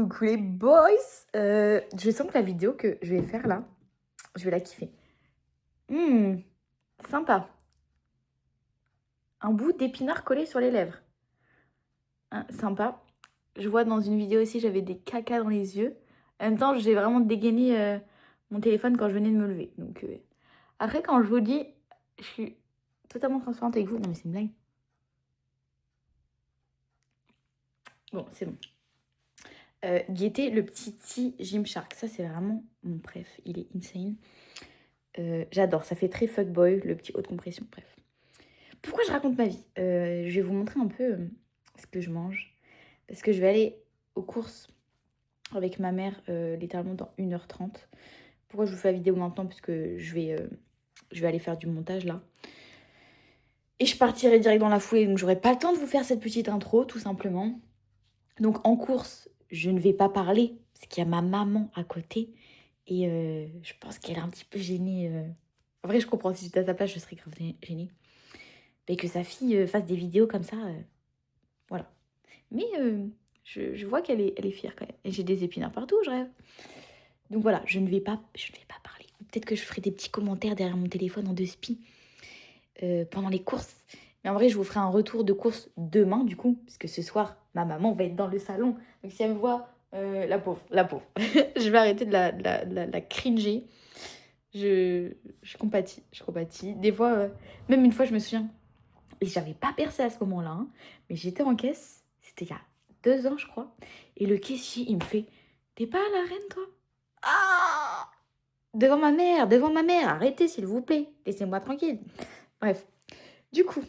Coucou les boys. Je sens que la vidéo que je vais faire là, je vais la kiffer. Sympa. Un bout d'épinard collé sur les lèvres. Sympa. Je vois dans une vidéo aussi, j'avais des cacas dans les yeux. En même temps, j'ai vraiment dégainé mon téléphone quand je venais de me lever. Donc, après, quand je vous dis, je suis totalement transparente avec vous. Non, mais c'est une blague. Bon, c'est bon. Guetter le petit tea Gymshark. Ça, c'est vraiment mon préf. Il est insane. J'adore. Ça fait très fuckboy, le petit haut de compression. Bref. Pourquoi je raconte ma vie? Je vais vous montrer un peu ce que je mange. Parce que je vais aller aux courses avec ma mère littéralement dans 1h30. Pourquoi je vous fais la vidéo maintenant? Parce que je vais aller faire du montage là. Et je partirai direct dans la foulée. Donc j'aurai pas le temps de vous faire cette petite intro tout simplement. Donc en course, je ne vais pas parler. Parce qu'il y a ma maman à côté. Et je pense qu'elle est un petit peu gênée. En vrai, je comprends. Si j'étais à sa place, je serais grave gênée. Et que sa fille fasse des vidéos comme ça. Voilà. Mais je vois qu'elle est fière quand même. Et j'ai des épinards partout, je rêve. Donc voilà, je ne vais pas parler. Peut-être que je ferai des petits commentaires derrière mon téléphone en 2 spi pendant les courses. Mais en vrai, je vous ferai un retour de course demain, du coup. Parce que ce soir, ma maman va être dans le salon. Donc si elle me voit, la pauvre. Je vais arrêter de la cringer. Je compatis. Des fois, même une fois, je me souviens... Et j'avais pas percé à ce moment-là, hein, mais j'étais en caisse, c'était il y a 2 ans, je crois. Et le caissier, il me fait: T'es pas à la reine, toi? Ah! Devant ma mère, arrêtez, s'il vous plaît, laissez-moi tranquille. Bref, du coup,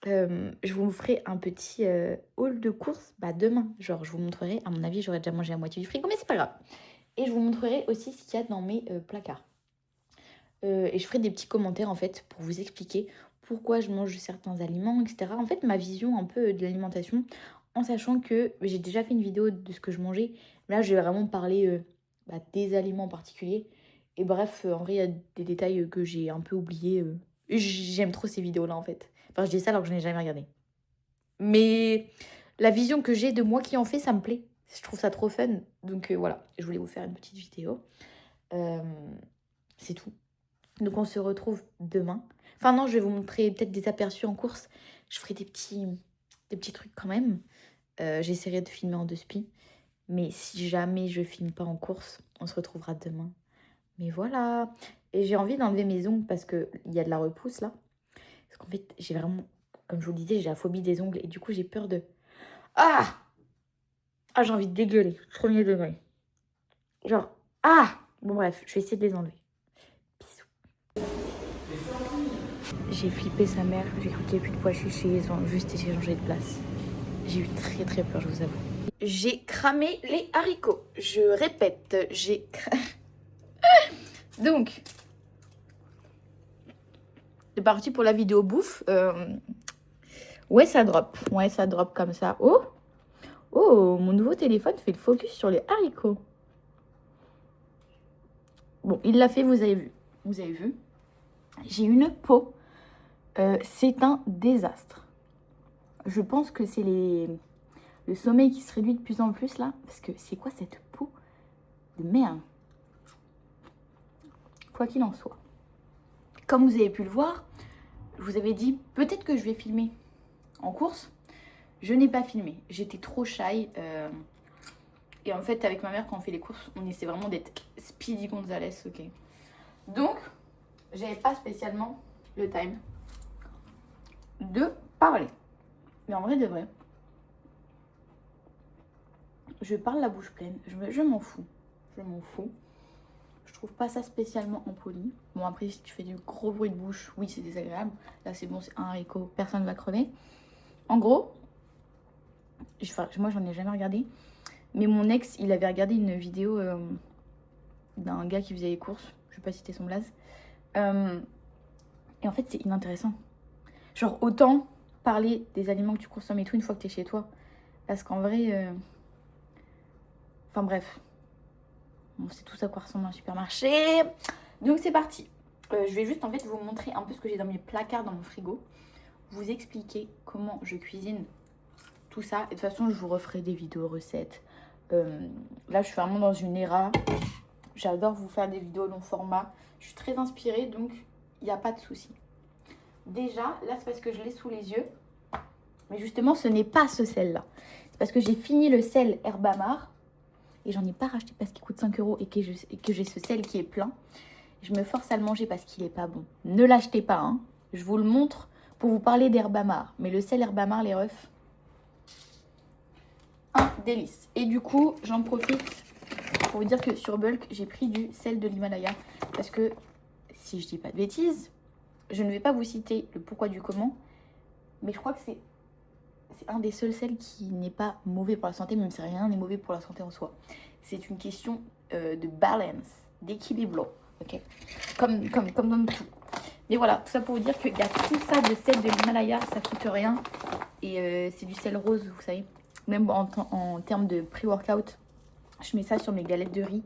je vous ferai un petit haul de courses demain. Genre, je vous montrerai, à mon avis, j'aurais déjà mangé la moitié du frigo, mais c'est pas grave. Et je vous montrerai aussi ce qu'il y a dans mes placards. Et je ferai des petits commentaires en fait pour vous expliquer pourquoi je mange certains aliments, etc. En fait, ma vision un peu de l'alimentation, en sachant que j'ai déjà fait une vidéo de ce que je mangeais. Là, je vais vraiment parler des aliments en particulier. Et bref, en vrai, il y a des détails que j'ai un peu oubliés. J'aime trop ces vidéos-là en fait. Enfin, je dis ça alors que je n'ai jamais regardé. Mais la vision que j'ai de moi qui en fait, ça me plaît. Je trouve ça trop fun. Donc voilà, je voulais vous faire une petite vidéo. C'est tout. Donc on se retrouve demain. Enfin non, je vais vous montrer peut-être des aperçus en course. Je ferai des petits trucs quand même. J'essaierai de filmer en 2 spi. Mais si jamais je filme pas en course, on se retrouvera demain. Mais voilà. Et j'ai envie d'enlever mes ongles parce qu'il y a de la repousse là. Parce qu'en fait, j'ai vraiment, comme je vous le disais, j'ai la phobie des ongles. Et du coup, j'ai peur de... Ah! Ah, j'ai envie de dégueuler. Premier degré. Genre, ah! Bon bref, je vais essayer de les enlever. J'ai flippé sa mère, j'ai cru qu'il n'y avait plus de pois chiches et ils ont juste échangé de place. J'ai eu très très peur, je vous avoue. J'ai cramé les haricots. Je répète, j'ai... Donc, c'est parti pour la vidéo bouffe. Ouais, ça drop. Ouais, ça drop comme ça. Oh! Oh, mon nouveau téléphone fait le focus sur les haricots. Bon, il l'a fait, vous avez vu. Vous avez vu. J'ai une peau. C'est un désastre. Je pense que c'est le sommeil qui se réduit de plus en plus là. Parce que c'est quoi cette peau de merde? Quoi qu'il en soit. Comme vous avez pu le voir, je vous avais dit peut-être que je vais filmer en course. Je n'ai pas filmé. J'étais trop shy. Et en fait, avec ma mère, quand on fait les courses, on essaie vraiment d'être Speedy Gonzalez, ok. Donc, j'avais pas spécialement le time de parler. Mais en vrai de vrai, je parle la bouche pleine. Je m'en fous. Je m'en fous. Je trouve pas ça spécialement impoli. Bon, après, si tu fais du gros bruit de bouche, oui, c'est désagréable. Là, c'est bon, c'est un haricot, personne ne va crever. En gros, moi, j'en ai jamais regardé. Mais mon ex, il avait regardé une vidéo d'un gars qui faisait les courses. Je vais pas citer son blaze. Et en fait, c'est inintéressant. Genre, autant parler des aliments que tu consommes et tout une fois que t'es chez toi. Parce qu'en vrai... Enfin bref. On sait tous à quoi ressemble un supermarché. Donc c'est parti. Je vais juste en fait vous montrer un peu ce que j'ai dans mes placards, dans mon frigo. Vous expliquer comment je cuisine tout ça. Et de toute façon, je vous referai des vidéos recettes. Là, je suis vraiment dans une era. J'adore vous faire des vidéos long format. Je suis très inspirée, donc il n'y a pas de souci. Déjà, là, c'est parce que je l'ai sous les yeux. Mais justement, ce n'est pas ce sel-là. C'est parce que j'ai fini le sel Herbamar. Et j'en ai pas racheté parce qu'il coûte 5 € et que j'ai ce sel qui est plein. Je me force à le manger parce qu'il est pas bon. Ne l'achetez pas, hein. Je vous le montre pour vous parler d'Herbamar. Mais le sel Herbamar, les refs, un délice. Et du coup, j'en profite pour vous dire que sur Bulk, j'ai pris du sel de l'Himalaya. Parce que, si je dis pas de bêtises, je ne vais pas vous citer le pourquoi du comment. Mais je crois que c'est un des seuls sels qui n'est pas mauvais pour la santé, même si rien n'est mauvais pour la santé en soi. C'est une question de balance, d'équilibre, ok, comme dans tout. Mais voilà, tout ça pour vous dire qu'il y a tout ça de sel de l'Himalaya, ça coûte rien. Et c'est du sel rose, vous savez. Même en termes de pré-workout, je mets ça sur mes galettes de riz.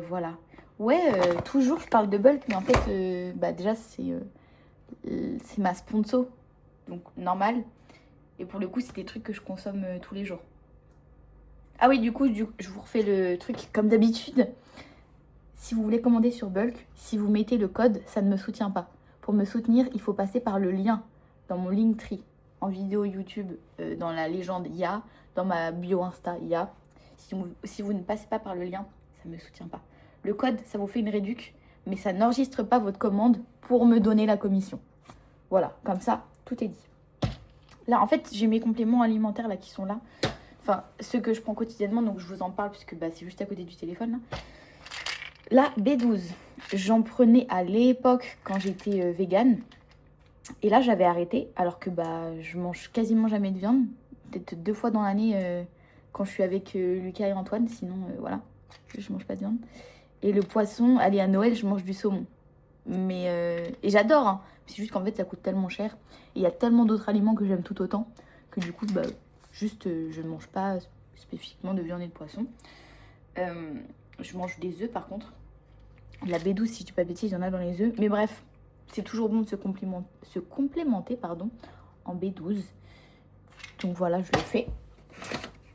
Voilà. Ouais, toujours je parle de Bulk, mais en fait, déjà c'est ma sponsor, donc normal. Et pour le coup, c'est des trucs que je consomme tous les jours. Ah oui, du coup, je vous refais le truc comme d'habitude. Si vous voulez commander sur Bulk, si vous mettez le code, ça ne me soutient pas. Pour me soutenir, il faut passer par le lien dans mon Linktree. En vidéo YouTube, dans la légende, il y a. Dans ma bio Insta, il y a. Si vous ne passez pas par le lien, ça ne me soutient pas. Le code, ça vous fait une réduc, mais ça n'enregistre pas votre commande pour me donner la commission. Voilà, comme ça, tout est dit. Là, en fait, j'ai mes compléments alimentaires là qui sont là. Enfin, ceux que je prends quotidiennement, donc je vous en parle puisque c'est juste à côté du téléphone. Là, B12, j'en prenais à l'époque quand j'étais végane. Et là, j'avais arrêté alors que je mange quasiment jamais de viande. Peut-être 2 fois dans l'année quand je suis avec Lucas et Antoine. Sinon, voilà, je mange pas de viande. Et le poisson, allez, à Noël, je mange du saumon. Et j'adore, hein. C'est juste qu'en fait, ça coûte tellement cher. Et il y a tellement d'autres aliments que j'aime tout autant que du coup, je ne mange pas spécifiquement de viande et de poisson. Je mange des œufs par contre. La B12, si je dis pas de bêtises, il y en a dans les œufs. Mais bref, c'est toujours bon de se complémenter en B12. Donc voilà, je le fais.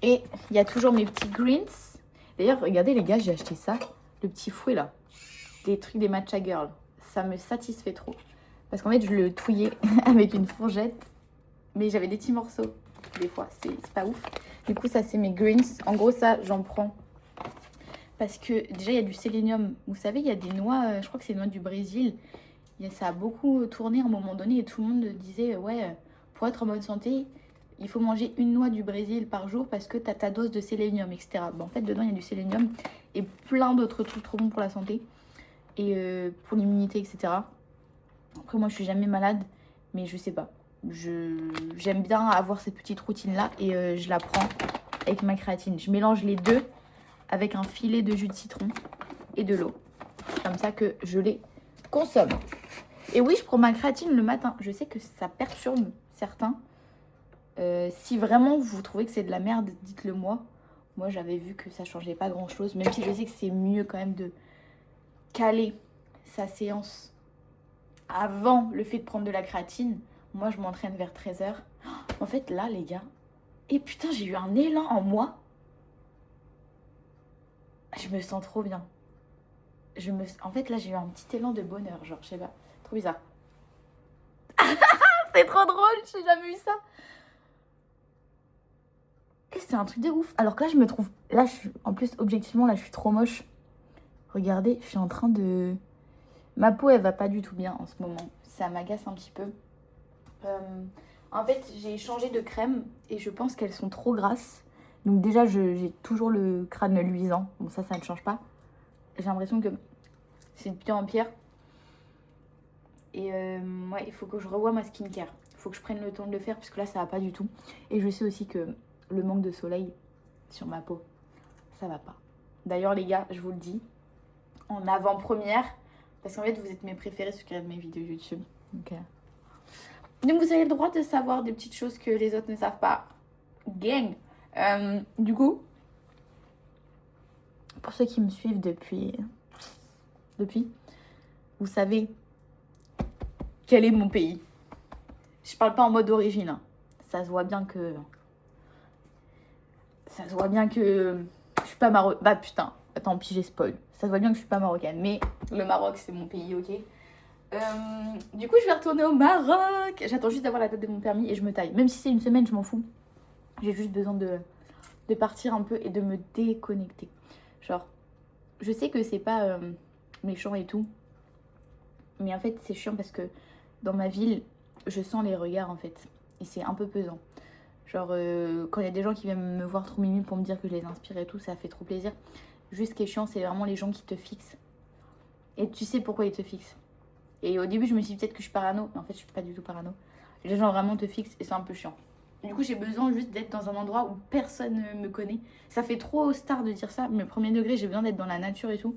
Et il y a toujours mes petits greens. D'ailleurs, regardez les gars, j'ai acheté ça. Le petit fouet là. Des trucs des Matcha Girl. Ça me satisfait trop. Parce qu'en fait, je le touillais avec une fourchette. Mais j'avais des petits morceaux. Des fois, c'est pas ouf. Du coup, ça, c'est mes greens. En gros, ça, j'en prends. Parce que déjà, il y a du sélénium. Vous savez, il y a des noix, je crois que c'est des noix du Brésil. Ça a beaucoup tourné à un moment donné et tout le monde disait, ouais, pour être en bonne santé, il faut manger une noix du Brésil par jour parce que tu as ta dose de sélénium, etc. En fait, dedans, il y a du sélénium et plein d'autres trucs trop bons pour la santé et pour l'immunité, etc. Après, moi, je suis jamais malade, mais je sais pas. J'aime bien avoir cette petite routine-là et je la prends avec ma créatine. Je mélange les deux avec un filet de jus de citron et de l'eau. Comme ça que je les consomme. Et oui, je prends ma créatine le matin. Je sais que ça perturbe certains. Si vraiment vous trouvez que c'est de la merde, dites-le moi. Moi, j'avais vu que ça changeait pas grand-chose. Même si je sais que c'est mieux quand même de caler sa séance avant le fait de prendre de la créatine. Moi, je m'entraîne vers 13h. En fait, là, les gars... Et putain, j'ai eu un élan en moi. Je me sens trop bien. En fait, là, j'ai eu un petit élan de bonheur. Genre, je sais pas. Trop bizarre. C'est trop drôle, j'ai jamais eu ça. Et c'est un truc de ouf. Alors que là, je me trouve... Là, en plus, objectivement, là, je suis trop moche. Regardez, je suis en train de... Ma peau, elle va pas du tout bien en ce moment. Ça m'agace un petit peu. En fait, j'ai changé de crème et je pense qu'elles sont trop grasses. Donc déjà, j'ai toujours le crâne luisant. Bon, ça ne change pas. J'ai l'impression que c'est de pire en pire. Et ouais, il faut que je revoie ma skincare. Il faut que je prenne le temps de le faire parce que là, ça va pas du tout. Et je sais aussi que le manque de soleil sur ma peau, ça va pas. D'ailleurs, les gars, je vous le dis, en avant-première, parce qu'en fait, vous êtes mes préférés sur mes vidéos YouTube. Donc, vous avez le droit de savoir des petites choses que les autres ne savent pas. Gang! Du coup, pour ceux qui me suivent depuis, vous savez quel est mon pays. Je parle pas en mode origine. Hein. Ça se voit bien que Ça se voit bien que je suis pas marocaine. Bah putain, tant pis, j'ai spoil. Ça se voit bien que je suis pas marocaine. Mais le Maroc, c'est mon pays, ok. Du coup, je vais retourner au Maroc. J'attends juste d'avoir la date de mon permis et je me taille. Même si c'est une semaine, je m'en fous. J'ai juste besoin de partir un peu et de me déconnecter. Genre, je sais que c'est pas méchant et tout. Mais en fait, c'est chiant parce que dans ma ville, je sens les regards en fait. Et c'est un peu pesant. Genre, quand il y a des gens qui viennent me voir trop mimi pour me dire que je les inspire et tout, ça fait trop plaisir. Juste ce qui est chiant, c'est vraiment les gens qui te fixent. Et tu sais pourquoi ils te fixent. Et au début, je me suis dit peut-être que je suis parano. Mais en fait, je suis pas du tout parano. Les gens vraiment te fixent et c'est un peu chiant. Du coup, j'ai besoin juste d'être dans un endroit où personne ne me connaît. Ça fait trop star de dire ça, mais premier degré, j'ai besoin d'être dans la nature et tout.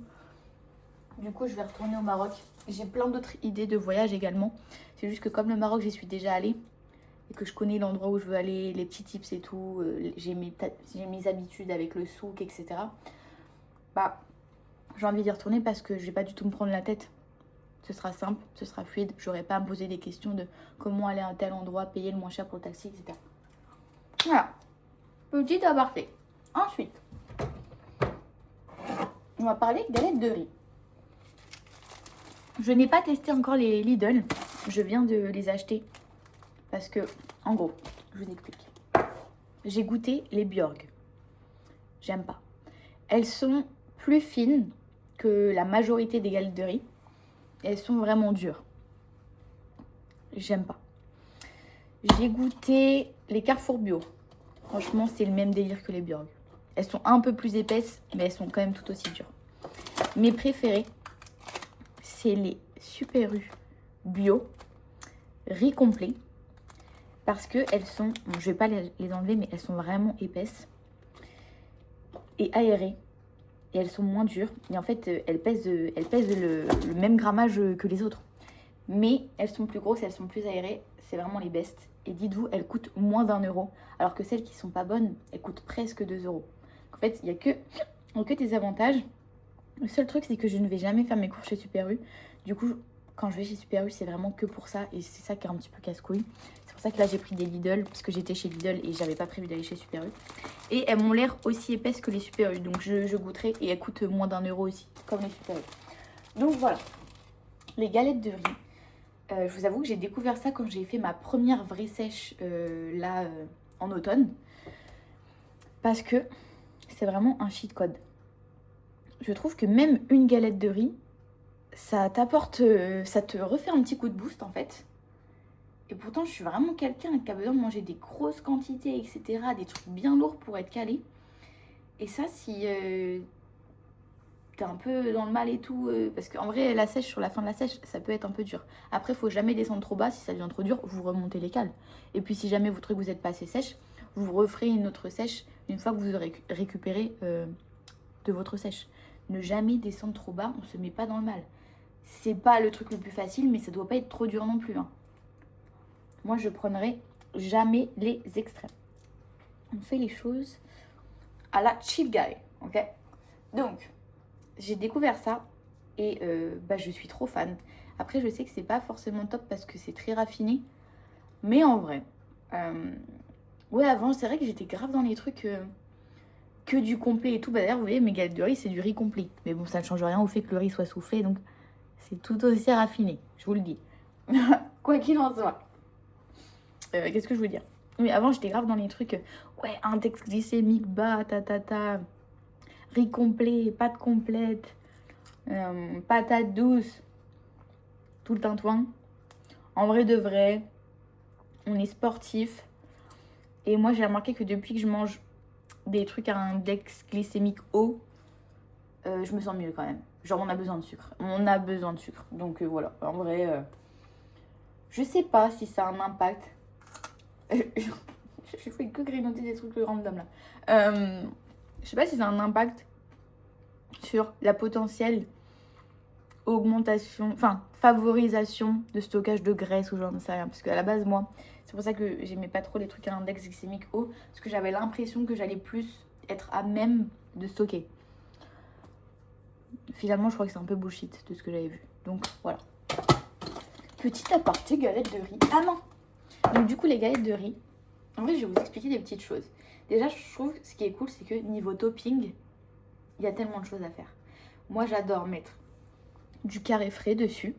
Du coup, je vais retourner au Maroc. J'ai plein d'autres idées de voyage également. C'est juste que comme le Maroc, j'y suis déjà allée et que je connais l'endroit où je veux aller, les petits tips et tout, j'ai mes habitudes avec le souk, etc. Bah, j'ai envie d'y retourner parce que je vais pas du tout me prendre la tête. Ce sera simple, ce sera fluide. J'aurai pas à me poser des questions de comment aller à un tel endroit, payer le moins cher pour le taxi, etc. Voilà. Petit aparté. Ensuite, on va parler galettes de riz. Je n'ai pas testé encore les Lidl. Je viens de les acheter. Parce que, en gros, je vous explique. J'ai goûté les Björg. J'aime pas. Elles sont plus fines que la majorité des galettes de riz. Elles sont vraiment dures. J'aime pas. J'ai goûté les Carrefour Bio. Franchement, c'est le même délire que les Björg. Elles sont un peu plus épaisses, mais elles sont quand même tout aussi dures. Mes préférées, c'est les Super U Bio, riz complet. Parce qu'elles sont, bon, je vais pas les enlever, mais elles sont vraiment épaisses et aérées. Et elles sont moins dures. Et en fait, elles pèsent le même grammage que les autres. Mais elles sont plus grosses, elles sont plus aérées. C'est vraiment les best. Et dites-vous, elles coûtent moins d'1 euro. Alors que celles qui sont pas bonnes, elles coûtent presque 2 euros. En fait, il n'y a que des avantages. Le seul truc, c'est que je ne vais jamais faire mes courses chez Super U. Du coup, quand je vais chez Super U, c'est vraiment que pour ça. Et c'est ça qui est un petit peu casse-couille. C'est pour ça que là, j'ai pris des Lidl. Parce que j'étais chez Lidl et j'avais pas prévu d'aller chez Super U. Et elles m'ont l'air aussi épaisses que les Super U. Donc, je goûterai. Et elles coûtent moins d'1 euro aussi. Comme les Super U. Donc, voilà. Les galettes de riz. Je vous avoue que j'ai découvert ça quand j'ai fait ma première vraie sèche en automne. Parce que c'est vraiment un cheat code. Je trouve que même une galette de riz, ça t'apporte, ça te refait un petit coup de boost en fait. Et pourtant, je suis vraiment quelqu'un qui a besoin de manger des grosses quantités, etc. Des trucs bien lourds pour être calé. Et ça, si t'es un peu dans le mal et tout, parce qu'en vrai, la sèche, sur la fin de la sèche, ça peut être un peu dur. Après, faut jamais descendre trop bas. Si ça devient trop dur, vous remontez les cales. Et puis, si jamais vous trouvez que vous n'êtes pas assez sèche, vous referez une autre sèche une fois que vous aurez récupéré de votre sèche. Ne jamais descendre trop bas, on se met pas dans le mal. C'est pas le truc le plus facile, mais ça doit pas être trop dur non plus. Hein. Moi, je prendrai jamais les extrêmes. On fait les choses à la chill guy, ok? Donc, j'ai découvert ça et je suis trop fan. Après, je sais que c'est pas forcément top parce que c'est très raffiné, mais en vrai, ouais, avant, c'est vrai que j'étais grave dans les trucs que du complet et tout. Bah, d'ailleurs, vous voyez, mes galettes de riz, c'est du riz complet. Mais bon, ça ne change rien au fait que le riz soit soufflé, donc c'est tout aussi raffiné, je vous le dis. Quoi qu'il en soit. Qu'est-ce que je veux dire? Oui, avant, j'étais grave dans les trucs, ouais, index glycémique bas, riz complet, pâte complète, patate douce, tout le tintouin. En vrai de vrai, on est sportif. Et moi, j'ai remarqué que depuis que je mange des trucs à index glycémique haut, je me sens mieux quand même. Genre, on a besoin de sucre. On a besoin de sucre. Donc voilà, en vrai, je sais pas si ça a un impact. Je fais que grignoter des trucs random là. Je sais pas si ça a un impact sur la potentielle augmentation, enfin favorisation de stockage de graisse ou genre ne sais rien. Parce qu'à la base, moi, c'est pour ça que j'aimais pas trop les trucs à index glycémique haut. Parce que j'avais l'impression que j'allais plus être à même de stocker. Finalement, je crois que c'est un peu bullshit de ce que j'avais vu. Donc voilà. Petit aparté, galette de riz. Ah non! Donc du coup, les galettes de riz, en vrai, je vais vous expliquer des petites choses. Déjà, je trouve ce qui est cool, c'est que niveau topping, il y a tellement de choses à faire. Moi, j'adore mettre du carré frais dessus,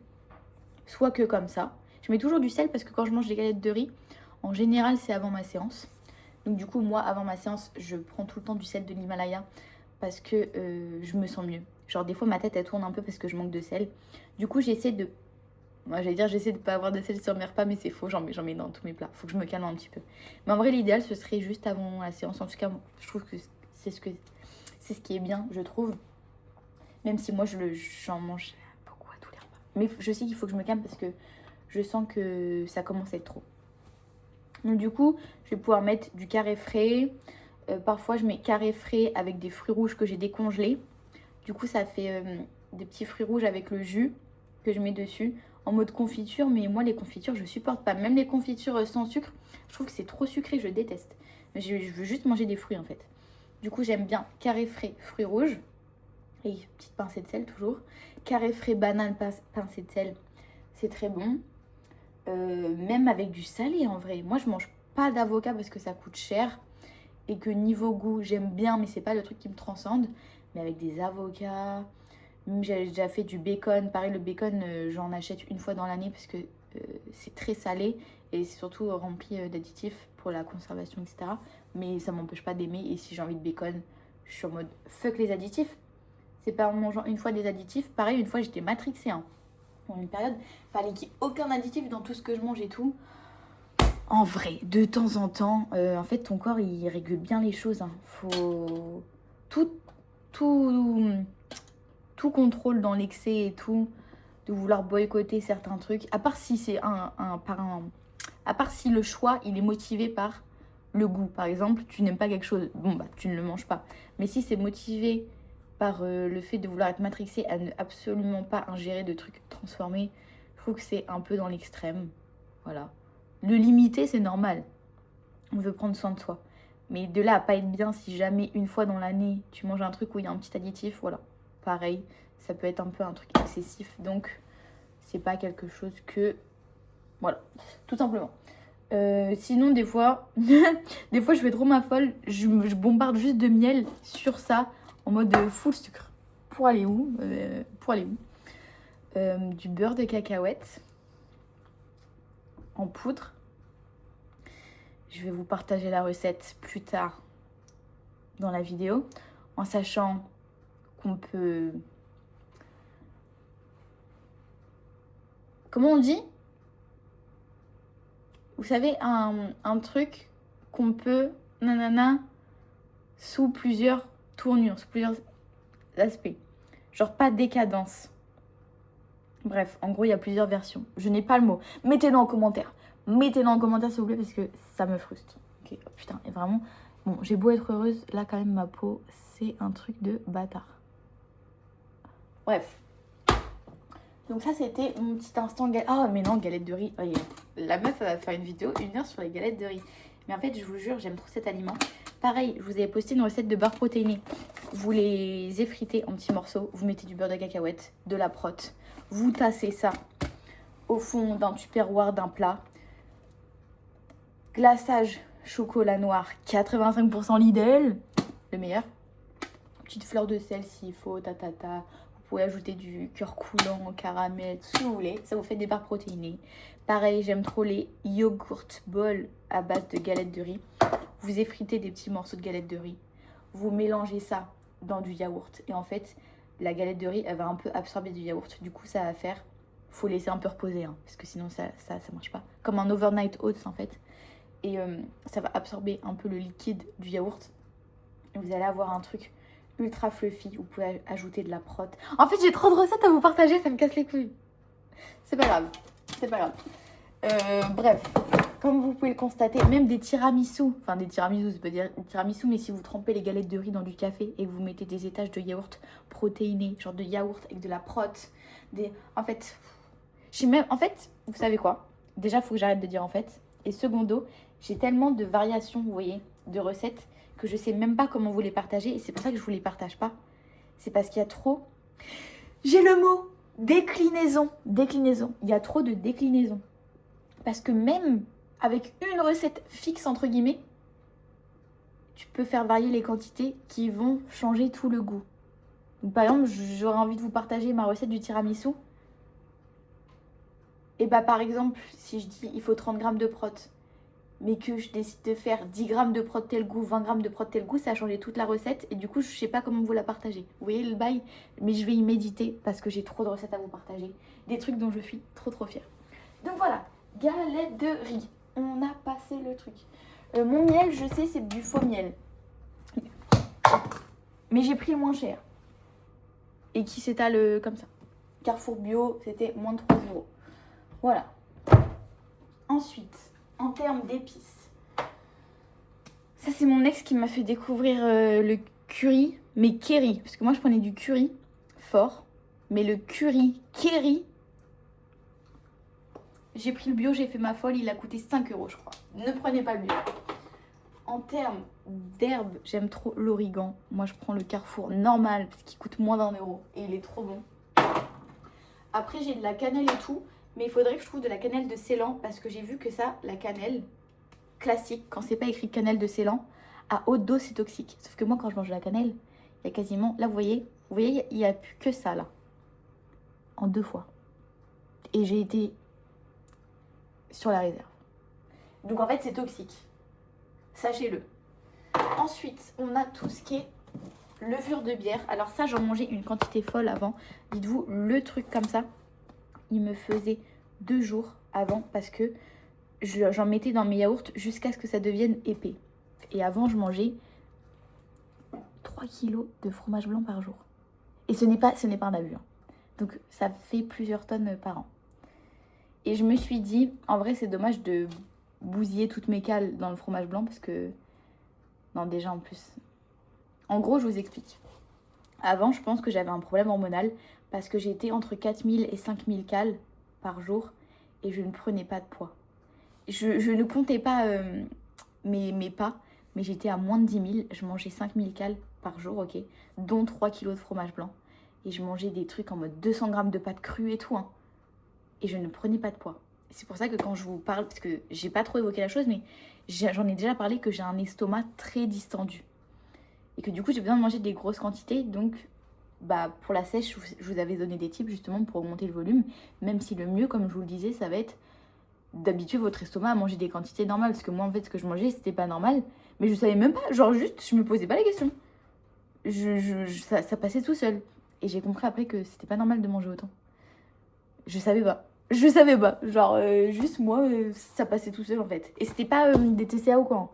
soit que comme ça. Je mets toujours du sel parce que quand je mange des galettes de riz, en général, c'est avant ma séance. Donc du coup, moi, avant ma séance, je prends tout le temps du sel de l'Himalaya parce que je me sens mieux. Genre des fois, ma tête, elle tourne un peu parce que je manque de sel. Du coup, j'essaie de... Moi, j'allais dire, j'essaie de pas avoir de sel sur mes repas, mais c'est faux, j'en mets dans tous mes plats. Faut que je me calme un petit peu. Mais en vrai, l'idéal, ce serait juste avant la séance. En tout cas, je trouve que c'est ce qui est bien, je trouve. Même si moi, j'en mange beaucoup à tous les repas. Mais je sais qu'il faut que je me calme parce que je sens que ça commence à être trop. Donc du coup, je vais pouvoir mettre du carré frais. Parfois, je mets carré frais avec des fruits rouges que j'ai décongelés. Du coup, ça fait des petits fruits rouges avec le jus que je mets dessus en mode confiture. Mais moi, les confitures, je supporte pas. Même les confitures sans sucre, je trouve que c'est trop sucré, je déteste. Mais je veux juste manger des fruits en fait. Du coup, j'aime bien carré frais, fruits rouges. Et petite pincée de sel toujours. Carré frais, banane, pincée de sel, c'est très bon. Même avec du salé en vrai. Moi, je mange pas d'avocat parce que ça coûte cher. Et que niveau goût, j'aime bien, mais c'est pas le truc qui me transcende. Mais avec des avocats, j'ai déjà fait du bacon. Pareil, le bacon, j'en achète une fois dans l'année parce que c'est très salé et c'est surtout rempli d'additifs pour la conservation, etc. Mais ça m'empêche pas d'aimer. Et si j'ai envie de bacon, je suis en mode fuck les additifs. C'est pas en mangeant une fois des additifs. Pareil, une fois, j'étais matrixée. Hein. Pendant une période, fallait qu'il n'y ait aucun additif dans tout ce que je mange et tout. En vrai, de temps en temps, en fait, ton corps, il régule bien les choses. Hein. Faut... Tout contrôle dans l'excès et tout, de vouloir boycotter certains trucs. À part si c'est à part si le choix, il est motivé par le goût. Par exemple, tu n'aimes pas quelque chose, bon, bah, tu ne le manges pas. Mais si c'est motivé par le fait de vouloir être matrixé à ne absolument pas ingérer de trucs transformés, je trouve que c'est un peu dans l'extrême. Voilà. Le limiter, c'est normal. On veut prendre soin de soi. Mais de là à pas être bien si jamais une fois dans l'année, tu manges un truc où il y a un petit additif, voilà. Pareil, ça peut être un peu un truc excessif. Donc, c'est pas quelque chose que... Voilà, tout simplement. Sinon, des fois, je fais trop ma folle. Je bombarde juste de miel sur ça, en mode full sucre. Pour aller où du beurre de cacahuète en poudre. Je vais vous partager la recette plus tard dans la vidéo, en sachant qu'on peut... Comment on dit ? Vous savez, un truc qu'on peut, sous plusieurs tournures, sous plusieurs aspects. Genre pas décadence. Bref, en gros, il y a plusieurs versions. Je n'ai pas le mot. Mettez-le en commentaire. Mettez-le en commentaire, s'il vous plaît, parce que ça me frustre. Ok, oh, putain, et vraiment... Bon, j'ai beau être heureuse, là, quand même, ma peau, c'est un truc de bâtard. Bref. Donc ça, c'était mon petit instant galette. Ah, mais non, galette de riz. Oh, la meuf, elle va faire une vidéo 1 heure sur les galettes de riz. Mais en fait, je vous jure, j'aime trop cet aliment. Pareil, je vous avais posté une recette de beurre protéiné. Vous les effritez en petits morceaux. Vous mettez du beurre de cacahuète, de la prot. Vous tassez ça au fond d'un tupperware d'un plat. Glaçage chocolat noir, 85% Lidl, le meilleur. Petite fleur de sel s'il faut, Vous pouvez ajouter du cœur coulant, caramel, tout ce que vous voulez. Ça vous fait des barres protéinées. Pareil, j'aime trop les yogourt bol à base de galettes de riz. Vous effritez des petits morceaux de galettes de riz. Vous mélangez ça dans du yaourt. Et en fait, la galette de riz, elle va un peu absorber du yaourt. Du coup, ça va faire... Faut laisser un peu reposer, hein, parce que sinon, ça marche pas. Comme un overnight oats, en fait. Et ça va absorber un peu le liquide du yaourt. Et vous allez avoir un truc ultra fluffy. Vous pouvez ajouter de la prot. En fait, j'ai trop de recettes à vous partager, ça me casse les couilles. C'est pas grave. C'est pas grave. Bref, comme vous pouvez le constater, même des tiramisu. Enfin, des tiramisu, c'est pas dire tiramisu, mais si vous trempez les galettes de riz dans du café et que vous mettez des étages de yaourt protéiné, genre de yaourt avec de la prot. En fait, vous savez quoi ? Déjà, il faut que j'arrête de dire en fait. Et secondo, j'ai tellement de variations, vous voyez, de recettes que je sais même pas comment vous les partager. Et c'est pour ça que je vous les partage pas. C'est parce qu'il y a trop... J'ai le mot déclinaison. Déclinaison. Il y a trop de déclinaisons. Parce que même avec une recette fixe, entre guillemets, tu peux faire varier les quantités qui vont changer tout le goût. Donc, par exemple, j'aurais envie de vous partager ma recette du tiramisu. Et bah par exemple, si je dis il faut 30 grammes de prot, mais que je décide de faire 10 grammes de prot tel goût, 20 grammes de prot tel goût, ça a changé toute la recette. Et du coup, je sais pas comment vous la partager. Vous voyez le bail? Mais je vais y méditer parce que j'ai trop de recettes à vous partager. Des trucs dont je suis trop fière. Donc voilà, galette de riz. On a passé le truc. Mon miel, je sais, c'est du faux miel. Mais j'ai pris le moins cher. Et qui s'étale comme ça. Carrefour Bio, c'était moins de 3 €. Voilà. Ensuite, en termes d'épices. Ça, c'est mon ex qui m'a fait découvrir le curry, mais kerry. Parce que moi, je prenais du curry fort. Mais le curry kerry, j'ai pris le bio, j'ai fait ma folle. Il a coûté 5 €, je crois. Ne prenez pas le bio. En termes d'herbes, j'aime trop l'origan. Moi, je prends le Carrefour normal parce qu'il coûte moins d'1 € et il est trop bon. Après, j'ai de la cannelle et tout, mais il faudrait que je trouve de la cannelle de Ceylan parce que j'ai vu que ça, la cannelle classique, quand c'est pas écrit cannelle de Ceylan, à haute dose, c'est toxique. Sauf que moi, quand je mange de la cannelle, il y a quasiment... Là, vous voyez, il n'y a plus que ça, là. En 2 fois. Et j'ai été sur la réserve. Donc, en fait, c'est toxique. Sachez-le. Ensuite, on a tout ce qui est levure de bière. Alors ça, j'en mangeais une quantité folle avant. Dites-vous, le truc comme ça, il me faisait 2 jours avant parce que j'en mettais dans mes yaourts jusqu'à ce que ça devienne épais. Et avant, je mangeais 3 kilos de fromage blanc par jour. Et ce n'est pas un abus. Hein. Donc ça fait plusieurs tonnes par an. Et je me suis dit, en vrai, c'est dommage de bousiller toutes mes cales dans le fromage blanc parce que... Non, déjà en plus... En gros, je vous explique. Avant, je pense que j'avais un problème hormonal parce que j'étais entre 4000 et 5000 cales par jour et je ne prenais pas de poids. Je ne comptais pas mes pas, mais j'étais à moins de 10 000. Je mangeais 5000 cales par jour, ok, dont 3 kilos de fromage blanc. Et je mangeais des trucs en mode 200 grammes de pâtes crues et tout. Hein. Et je ne prenais pas de poids. C'est pour ça que quand je vous parle, parce que j'ai pas trop évoqué la chose, mais j'en ai déjà parlé que j'ai un estomac très distendu. Et que du coup, j'ai besoin de manger des grosses quantités. Donc, bah, pour la sèche, je vous avais donné des tips justement pour augmenter le volume. Même si le mieux, comme je vous le disais, ça va être d'habituer votre estomac à manger des quantités normales. Parce que moi, en fait, ce que je mangeais, c'était pas normal. Mais je savais même pas. Genre, juste, je me posais pas la question. Ça passait tout seul. Et j'ai compris après que c'était pas normal de manger autant. Je savais pas. Genre, juste moi, ça passait tout seul en fait. Et c'était pas des TCA ou quoi. Hein.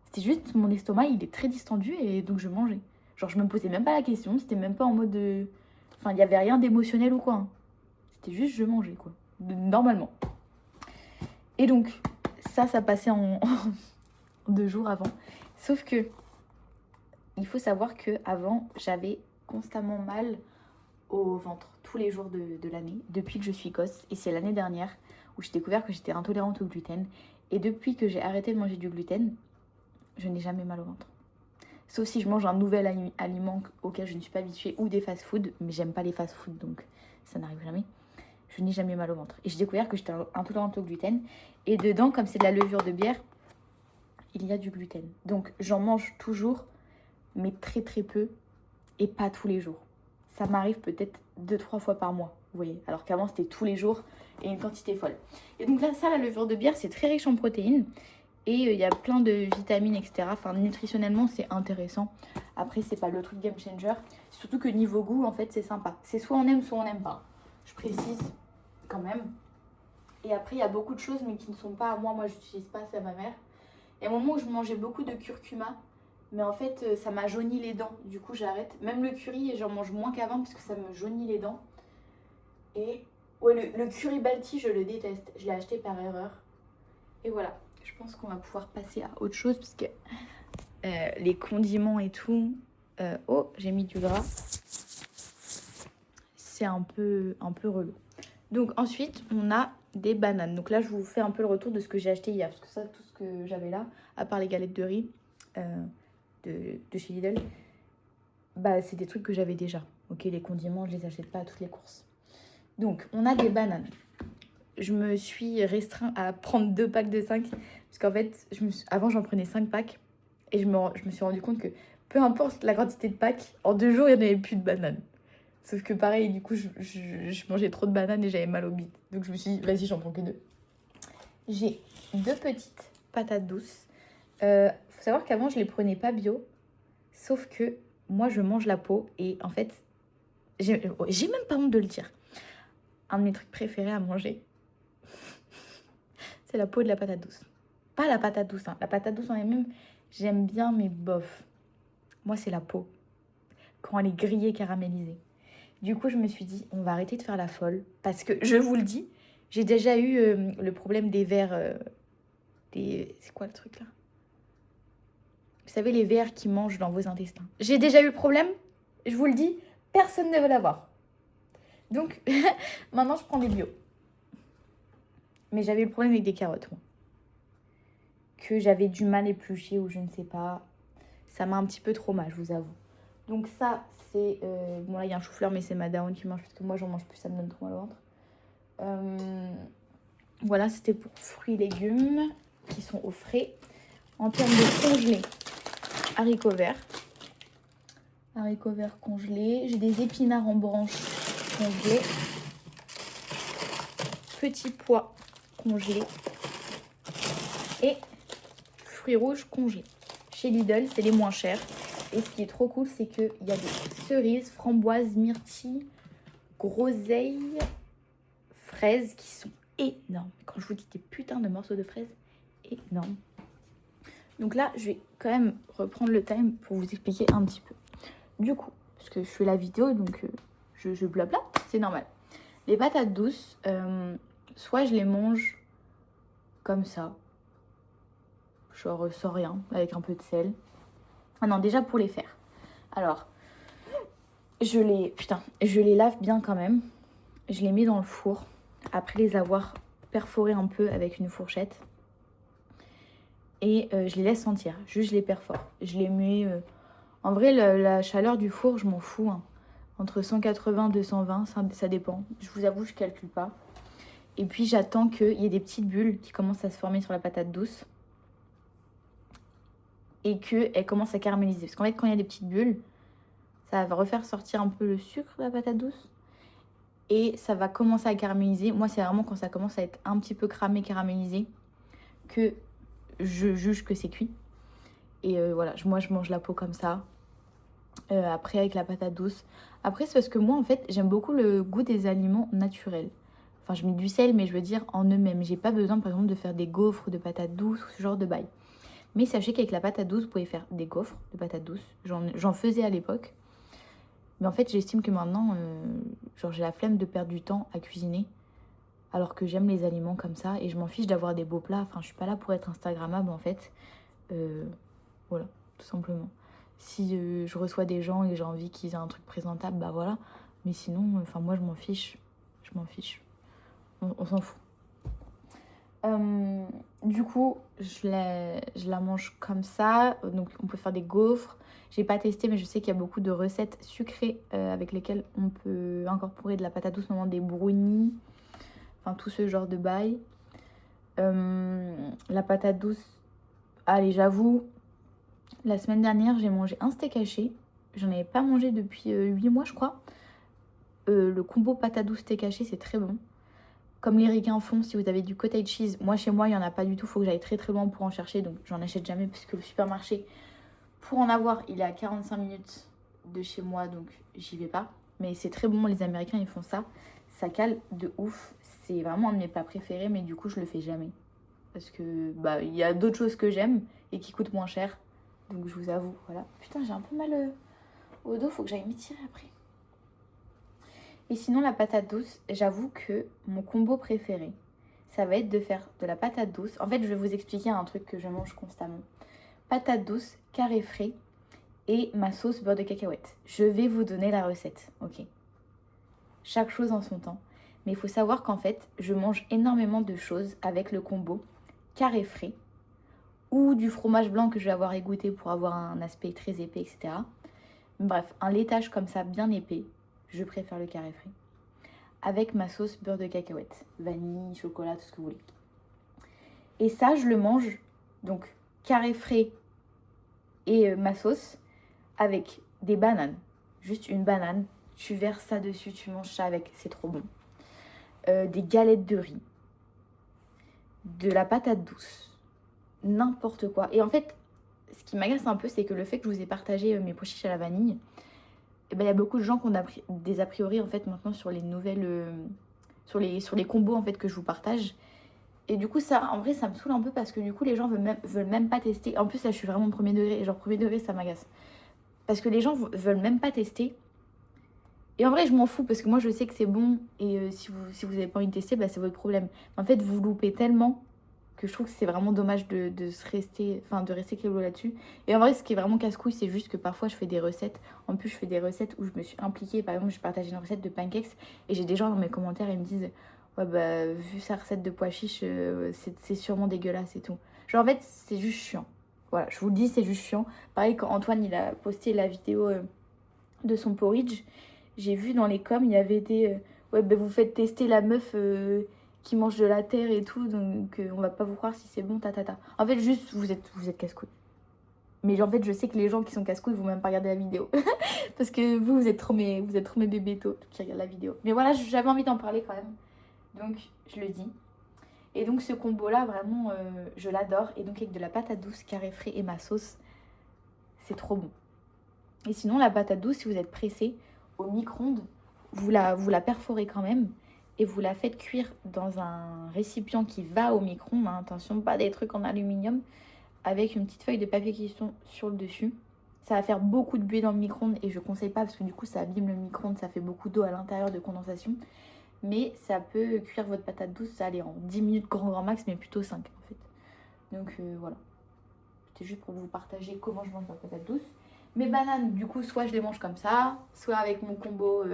C'était juste mon estomac, il est très distendu et donc je mangeais. Genre, je me posais même pas la question. C'était même pas en mode de... Enfin, il y avait rien d'émotionnel ou quoi. Hein. C'était juste je mangeais quoi. Normalement. Et donc, ça passait en 2 jours avant. Sauf que, il faut savoir que avant j'avais constamment mal au ventre tous les jours de l'année, depuis que je suis gosse. Et c'est l'année dernière où j'ai découvert que j'étais intolérante au gluten. Et depuis que j'ai arrêté de manger du gluten, je n'ai jamais mal au ventre. Sauf si je mange un nouvel aliment auquel je ne suis pas habituée ou des fast-food. Mais j'aime pas les fast-food, donc ça n'arrive jamais. Je n'ai jamais mal au ventre. Et j'ai découvert que j'étais intolérante au gluten. Et dedans, comme c'est de la levure de bière, il y a du gluten. Donc j'en mange toujours, mais très peu et pas tous les jours. Ça m'arrive peut-être 2-3 fois par mois, vous voyez. Alors qu'avant, c'était tous les jours et une quantité folle. Et donc là, ça, la levure de bière, c'est très riche en protéines. Et il y a plein de vitamines, etc. Enfin, nutritionnellement, c'est intéressant. Après, c'est pas le truc game changer. Surtout que niveau goût, en fait, c'est sympa. C'est soit on aime, soit on n'aime pas. Je précise quand même. Et après, il y a beaucoup de choses, mais qui ne sont pas à moi. Moi, j'utilise pas, c'est à ma mère. Il y a un moment où je mangeais beaucoup de curcuma. Mais en fait, ça m'a jauni les dents. Du coup, j'arrête. Même le curry, j'en mange moins qu'avant parce que ça me jaunit les dents. Et ouais, le curry balti, je le déteste. Je l'ai acheté par erreur. Et voilà. Je pense qu'on va pouvoir passer à autre chose parce que les condiments et tout... oh, j'ai mis du gras. C'est un peu relou. Donc ensuite, on a des bananes. Donc là, je vous fais un peu le retour de ce que j'ai acheté hier. Parce que ça, tout ce que j'avais là, à part les galettes de riz... de chez Lidl, bah c'est des trucs que j'avais déjà. Ok, les condiments, je les achète pas à toutes les courses. Donc, on a des bananes. Je me suis restreint à prendre 2 packs de 5 parce qu'en fait, avant j'en prenais 5 packs Et je me suis rendu compte que peu importe la quantité de Pâques, en 2 jours, il n'y en avait plus de bananes. Sauf que pareil, du coup, je mangeais trop de bananes et j'avais mal au bide. Donc je me suis dit, vas-y, j'en prends que 2. J'ai 2 petites patates douces. Faut savoir qu'avant, je les prenais pas bio. Sauf que moi, je mange la peau. Et en fait, j'ai même pas honte de le dire. Un de mes trucs préférés à manger, c'est la peau de la patate douce. Pas la patate douce, hein. La patate douce en elle-même, j'aime bien, mais bof. Moi, c'est la peau. Quand elle est grillée, caramélisée. Du coup, je me suis dit, on va arrêter de faire la folle. Parce que, je vous le dis, j'ai déjà eu le problème des vers... C'est quoi le truc là? Vous savez, les vers qui mangent dans vos intestins. J'ai déjà eu le problème, je vous le dis, personne ne veut l'avoir. Donc, maintenant, je prends des bio. Mais j'avais le problème avec des carottes, moi. Que j'avais du mal à éplucher ou je ne sais pas. Ça m'a un petit peu trop mal, je vous avoue. Donc ça, c'est... bon, là, il y a un chou-fleur, mais c'est ma daronne qui mange, parce que moi, j'en mange plus, ça me donne trop mal au ventre. Voilà, c'était pour fruits et légumes qui sont au frais. En termes de congelés, haricots verts. Haricots verts congelés. J'ai des épinards en branches congelés. Petits pois congelés. Et fruits rouges congelés. Chez Lidl, c'est les moins chers. Et ce qui est trop cool, c'est qu'il y a des cerises, framboises, myrtilles, groseilles, fraises qui sont énormes. Quand je vous dis des putains de morceaux de fraises, énormes. Donc là, je vais quand même reprendre le time pour vous expliquer un petit peu. Du coup, parce que je fais la vidéo, donc je blabla, c'est normal. Les patates douces, soit je les mange comme ça, genre sans rien, avec un peu de sel. Ah non, déjà pour les faire. Alors, je les lave bien quand même. Je les mets dans le four, après les avoir perforés un peu avec une fourchette. Et je les laisse sentir, juste je les perfore. Je les mets... En vrai, la chaleur du four, je m'en fous. Hein. Entre 180 et 220, ça dépend. Je vous avoue, je calcule pas. Et puis, j'attends qu'il y ait des petites bulles qui commencent à se former sur la patate douce. Et qu'elles commencent à caraméliser. Parce qu'en fait, quand il y a des petites bulles, ça va refaire sortir un peu le sucre de la patate douce. Et ça va commencer à caraméliser. Moi, c'est vraiment quand ça commence à être un petit peu cramé, caramélisé, que je juge que c'est cuit. Et voilà, moi, je mange la peau comme ça. Après avec la patate douce. Après c'est parce que moi en fait j'aime beaucoup le goût des aliments naturels. Enfin je mets du sel mais je veux dire en eux-mêmes. J'ai pas besoin par exemple de faire des gaufres de patates douces ou ce genre de bail. Mais sachez qu'avec la patate douce vous pouvez faire des gaufres de patates douces. J'en faisais à l'époque. Mais en fait j'estime que maintenant genre j'ai la flemme de perdre du temps à cuisiner. Alors que j'aime les aliments comme ça et je m'en fiche d'avoir des beaux plats. Enfin je suis pas là pour être instagrammable en fait. Voilà, tout simplement. Si je reçois des gens et j'ai envie qu'ils aient un truc présentable, bah voilà. Mais sinon, enfin moi je m'en fiche. Je m'en fiche. On s'en fout. Du coup, je la mange comme ça. Donc on peut faire des gaufres. J'ai pas testé, mais je sais qu'il y a beaucoup de recettes sucrées avec lesquelles on peut incorporer de la patate douce, notamment des brownies. Enfin tout ce genre de bail. La patate douce, allez j'avoue, la semaine dernière, j'ai mangé un steak haché. J'en avais pas mangé depuis 8 mois, je crois. Le combo patate douce steak haché, c'est très bon. Comme les ricains font, si vous avez du cottage cheese, moi chez moi, il n'y en a pas du tout. Il faut que j'aille très très loin pour en chercher. Donc j'en achète jamais parce que le supermarché, pour en avoir, il est à 45 minutes de chez moi. Donc j'y vais pas. Mais c'est très bon, les Américains, ils font ça. Ça cale de ouf. C'est vraiment un de mes plats préférés, mais du coup, je le fais jamais. Parce que bah il y a d'autres choses que j'aime et qui coûtent moins cher. Donc je vous avoue, voilà. Putain, j'ai un peu mal au dos, faut que j'aille m'étirer après. Et sinon, la patate douce, j'avoue que mon combo préféré, ça va être de faire de la patate douce. En fait, je vais vous expliquer un truc que je mange constamment. Patate douce, carré frais et ma sauce beurre de cacahuète. Je vais vous donner la recette, ok. Chaque chose en son temps. Mais il faut savoir qu'en fait, je mange énormément de choses avec le combo carré frais ou du fromage blanc que je vais avoir égoutté pour avoir un aspect très épais, etc. Bref, un laitage comme ça, bien épais, je préfère le carré frais. Avec ma sauce beurre de cacahuète, vanille, chocolat, tout ce que vous voulez. Et ça, je le mange, donc carré frais et ma sauce avec des bananes. Juste une banane. Tu verses ça dessus, tu manges ça avec, c'est trop bon. Des galettes de riz. De la patate douce. N'importe quoi. Et en fait, ce qui m'agace un peu, c'est que le fait que je vous ai partagé mes pois chiches à la vanille, eh ben, y a beaucoup de gens qui ont des a priori en fait maintenant sur les nouvelles... sur les combos en fait que je vous partage. Et du coup ça, en vrai ça me saoule un peu parce que du coup les gens veulent même pas tester. En plus là je suis vraiment premier degré, et genre premier degré ça m'agace. Parce que les gens veulent même pas tester. Et en vrai je m'en fous parce que moi je sais que c'est bon. Et si vous avez pas envie de tester, bah, c'est votre problème. En fait vous loupez tellement que je trouve que c'est vraiment dommage de rester clélo là-dessus. Et en vrai, ce qui est vraiment casse-couille, c'est juste que parfois je fais des recettes. En plus, je fais des recettes où je me suis impliquée. Par exemple, j'ai partagé une recette de pancakes et j'ai des gens dans mes commentaires et ils me disent ouais, bah, vu sa recette de pois chiches, c'est sûrement dégueulasse et tout. Genre, en fait, c'est juste chiant. Voilà, je vous le dis, c'est juste chiant. Pareil, quand Antoine il a posté la vidéo de son porridge, j'ai vu dans les coms, il y avait des ouais, bah, vous faites tester la meuf. Qui mange de la terre et tout, donc on va pas vous croire si c'est bon, tatata. En fait, juste, vous êtes casse-couilles. Mais en fait, je sais que les gens qui sont casse-couilles vont même pas regarder la vidéo. Parce que vous êtes trop mes bébétos qui regardent la vidéo. Mais voilà, j'avais envie d'en parler quand même. Donc, je le dis. Et donc, ce combo-là, vraiment, je l'adore. Et donc, avec de la patate douce, carré frais et ma sauce, c'est trop bon. Et sinon, la patate douce, si vous êtes pressé, au micro-ondes, vous la perforez quand même. Et vous la faites cuire dans un récipient qui va au micro-ondes. Hein, attention, pas des trucs en aluminium. Avec une petite feuille de papier cuisson sur le dessus. Ça va faire beaucoup de buée dans le micro-ondes et je conseille pas parce que du coup ça abîme le micro-ondes, ça fait beaucoup d'eau à l'intérieur de condensation. Mais ça peut cuire votre patate douce, ça allait en 10 minutes grand max, mais plutôt 5 en fait. Donc voilà. C'était juste pour vous partager comment je mange ma patate douce. Mes bananes, du coup, soit je les mange comme ça, soit avec mon combo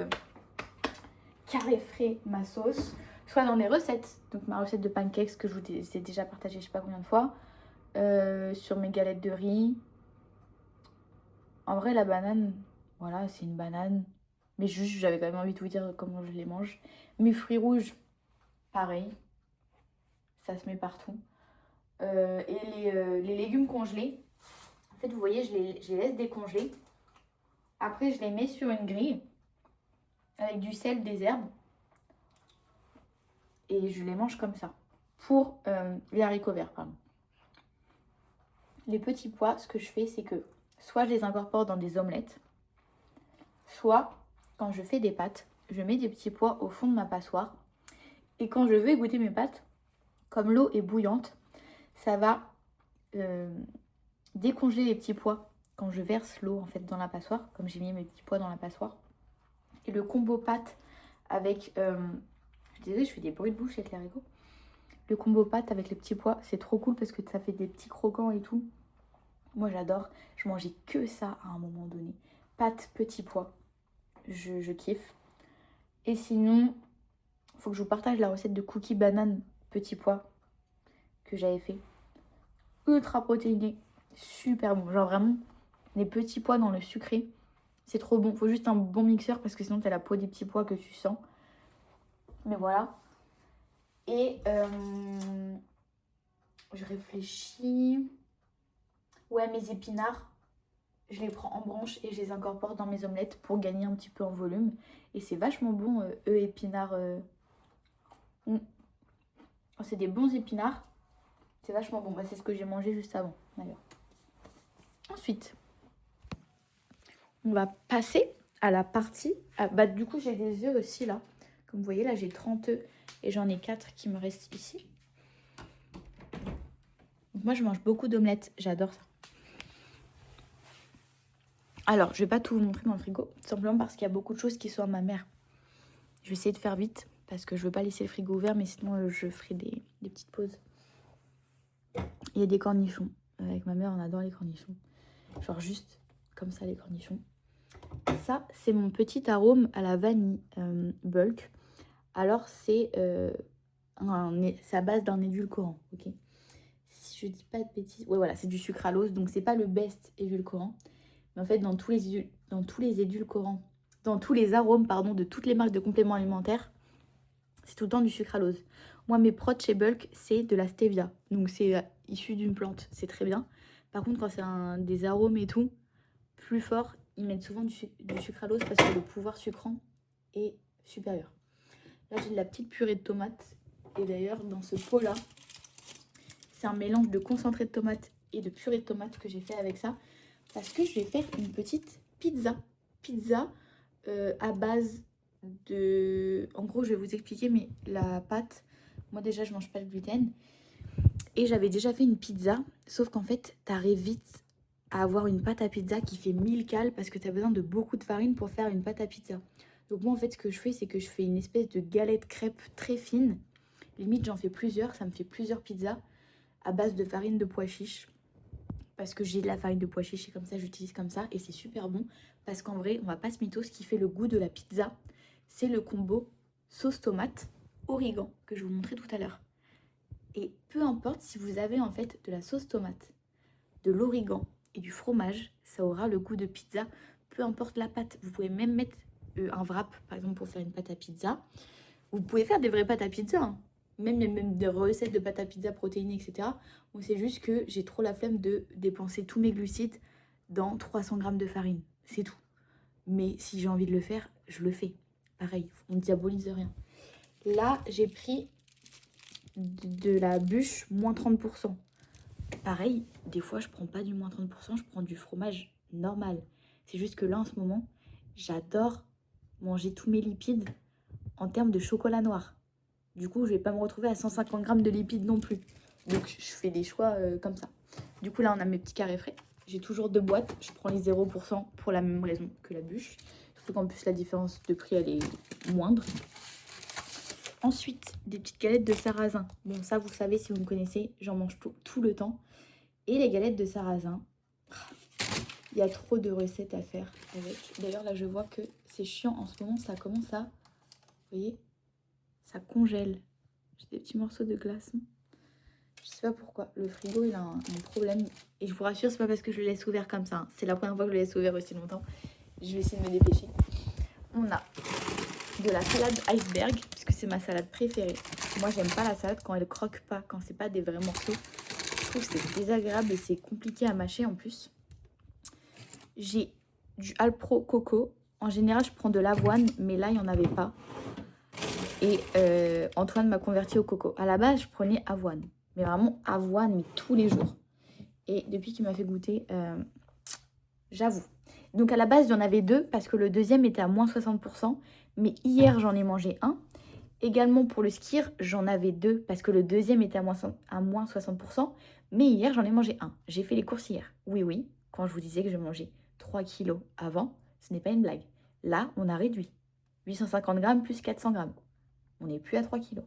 carré frais, ma sauce, soit dans mes recettes. Donc ma recette de pancakes que je vous ai déjà partagée je sais pas combien de fois. Sur mes galettes de riz. En vrai, la banane, voilà, c'est une banane. Mais juste, j'avais quand même envie de vous dire comment je les mange. Mes fruits rouges, pareil. Ça se met partout. Et les légumes congelés, en fait, vous voyez, je les laisse décongeler. Après, je les mets sur une grille avec du sel, des herbes. Et je les mange comme ça. Pour les haricots verts, pardon. Les petits pois, ce que je fais, c'est que soit je les incorpore dans des omelettes, soit quand je fais des pâtes, je mets des petits pois au fond de ma passoire. Et quand je veux égoutter mes pâtes, comme l'eau est bouillante, ça va décongeler les petits pois quand je verse l'eau en fait dans la passoire, comme j'ai mis mes petits pois dans la passoire. Et le combo pâte avec... je suis désolée, je fais des bruits de bouche avec les haricots. Le combo pâte avec les petits pois, c'est trop cool parce que ça fait des petits croquants et tout. Moi j'adore, je mangeais que ça à un moment donné. Pâte, petits pois, je kiffe. Et sinon, il faut que je vous partage la recette de cookies banane petits pois que j'avais fait. Ultra protéiné, super bon. Genre vraiment, les petits pois dans le sucré, c'est trop bon. Faut juste un bon mixeur parce que sinon t'as la peau des petits pois que tu sens. Mais voilà. Et je réfléchis. Ouais, mes épinards, je les prends en branches et je les incorpore dans mes omelettes pour gagner un petit peu en volume. Et c'est vachement bon, épinards. Oh, c'est des bons épinards. C'est vachement bon. Bah, c'est ce que j'ai mangé juste avant, d'ailleurs. Ensuite, on va passer à la partie... bah, du coup, j'ai des œufs aussi, là. Comme vous voyez, là, j'ai 30 œufs. Et j'en ai 4 qui me restent ici. Donc, moi, je mange beaucoup d'omelettes. J'adore ça. Alors, je vais pas tout vous montrer dans le frigo. Simplement parce qu'il y a beaucoup de choses qui sont à ma mère. Je vais essayer de faire vite. Parce que je veux pas laisser le frigo ouvert. Mais sinon, je ferai des petites pauses. Il y a des cornichons. Avec ma mère, on adore les cornichons. Genre juste comme ça, les cornichons. Ça, c'est mon petit arôme à la vanille bulk. Alors, c'est à base d'un édulcorant, ok? Si je dis pas de bêtises... Ouais, voilà, c'est du sucralose. Donc, c'est pas le best édulcorant. Mais en fait, dans tous les édulcorants, dans tous les arômes, pardon, de toutes les marques de compléments alimentaires, c'est tout le temps du sucralose. Moi, mes prods chez Bulk, c'est de la stevia. Donc, c'est issu d'une plante. C'est très bien. Par contre, quand c'est des arômes et tout, plus fort, ils mettent souvent du sucralose parce que le pouvoir sucrant est supérieur. Là, j'ai de la petite purée de tomates. Et d'ailleurs, dans ce pot-là, c'est un mélange de concentré de tomates et de purée de tomates que j'ai fait avec ça. Parce que je vais faire une petite pizza. Pizza à base de... En gros, je vais vous expliquer, mais la pâte... Moi, déjà, je mange pas de gluten. Et j'avais déjà fait une pizza. Sauf qu'en fait, t'arrives vite à avoir une pâte à pizza qui fait 1000 cales parce que tu as besoin de beaucoup de farine pour faire une pâte à pizza. Donc moi en fait ce que je fais c'est que je fais une espèce de galette crêpe très fine. Limite j'en fais plusieurs, ça me fait plusieurs pizzas à base de farine de pois chiches. Parce que j'ai de la farine de pois chiches et comme ça j'utilise comme ça et c'est super bon. Parce qu'en vrai on va pas se mytho, ce qui fait le goût de la pizza c'est le combo sauce tomate origan que je vous montrais tout à l'heure. Et peu importe si vous avez en fait de la sauce tomate, de l'origan et du fromage, ça aura le goût de pizza, peu importe la pâte. Vous pouvez même mettre un wrap, par exemple, pour faire une pâte à pizza. Vous pouvez faire des vraies pâtes à pizza, hein. Même, il y a même des recettes de pâte à pizza protéinées, etc. Bon, c'est juste que j'ai trop la flemme de dépenser tous mes glucides dans 300 grammes de farine. C'est tout. Mais si j'ai envie de le faire, je le fais. Pareil, on ne diabolise rien. Là, j'ai pris de la bûche moins 30%. Pareil, des fois, je prends pas du moins 30%, je prends du fromage normal. C'est juste que là, en ce moment, j'adore manger tous mes lipides en termes de chocolat noir. Du coup, je vais pas me retrouver à 150 grammes de lipides non plus. Donc, je fais des choix comme ça. Du coup, là, on a mes petits carrés frais. J'ai toujours 2 boîtes. Je prends les 0% pour la même raison que la bûche. Surtout qu'en plus, la différence de prix, elle est moindre. Ensuite, des petites galettes de sarrasin. Bon, ça, vous savez, si vous me connaissez, j'en mange tout le temps. Et les galettes de sarrasin, il y a trop de recettes à faire avec. D'ailleurs, là, je vois que c'est chiant. En ce moment, ça commence à... Vous voyez, ça congèle. J'ai des petits morceaux de glaçon. Je sais pas pourquoi. Le frigo, il a un problème. Et je vous rassure, c'est pas parce que je le laisse ouvert comme ça, hein. C'est la première fois que je le laisse ouvert aussi longtemps. Je vais essayer de me dépêcher. On a de la salade iceberg, puisque c'est ma salade préférée. Moi, j'aime pas la salade quand elle croque pas, quand c'est pas des vrais morceaux. Je trouve que c'est désagréable et c'est compliqué à mâcher en plus. J'ai du Alpro Coco. En général, je prends de l'avoine, mais là, il n'y en avait pas. Et Antoine m'a converti au coco. À la base, je prenais avoine. Mais vraiment avoine, mais tous les jours. Et depuis qu'il m'a fait goûter, j'avoue. Donc à la base, il y en avait 2 parce que le deuxième était à moins 60%. Mais hier, j'en ai mangé un. Également pour le skir, j'en avais 2 parce que le deuxième était à moins 60%. Mais hier, j'en ai mangé un. J'ai fait les courses hier. Oui, oui. Quand je vous disais que je mangeais 3 kilos avant, ce n'est pas une blague. Là, on a réduit. 850 grammes plus 400 grammes. On n'est plus à 3 kilos.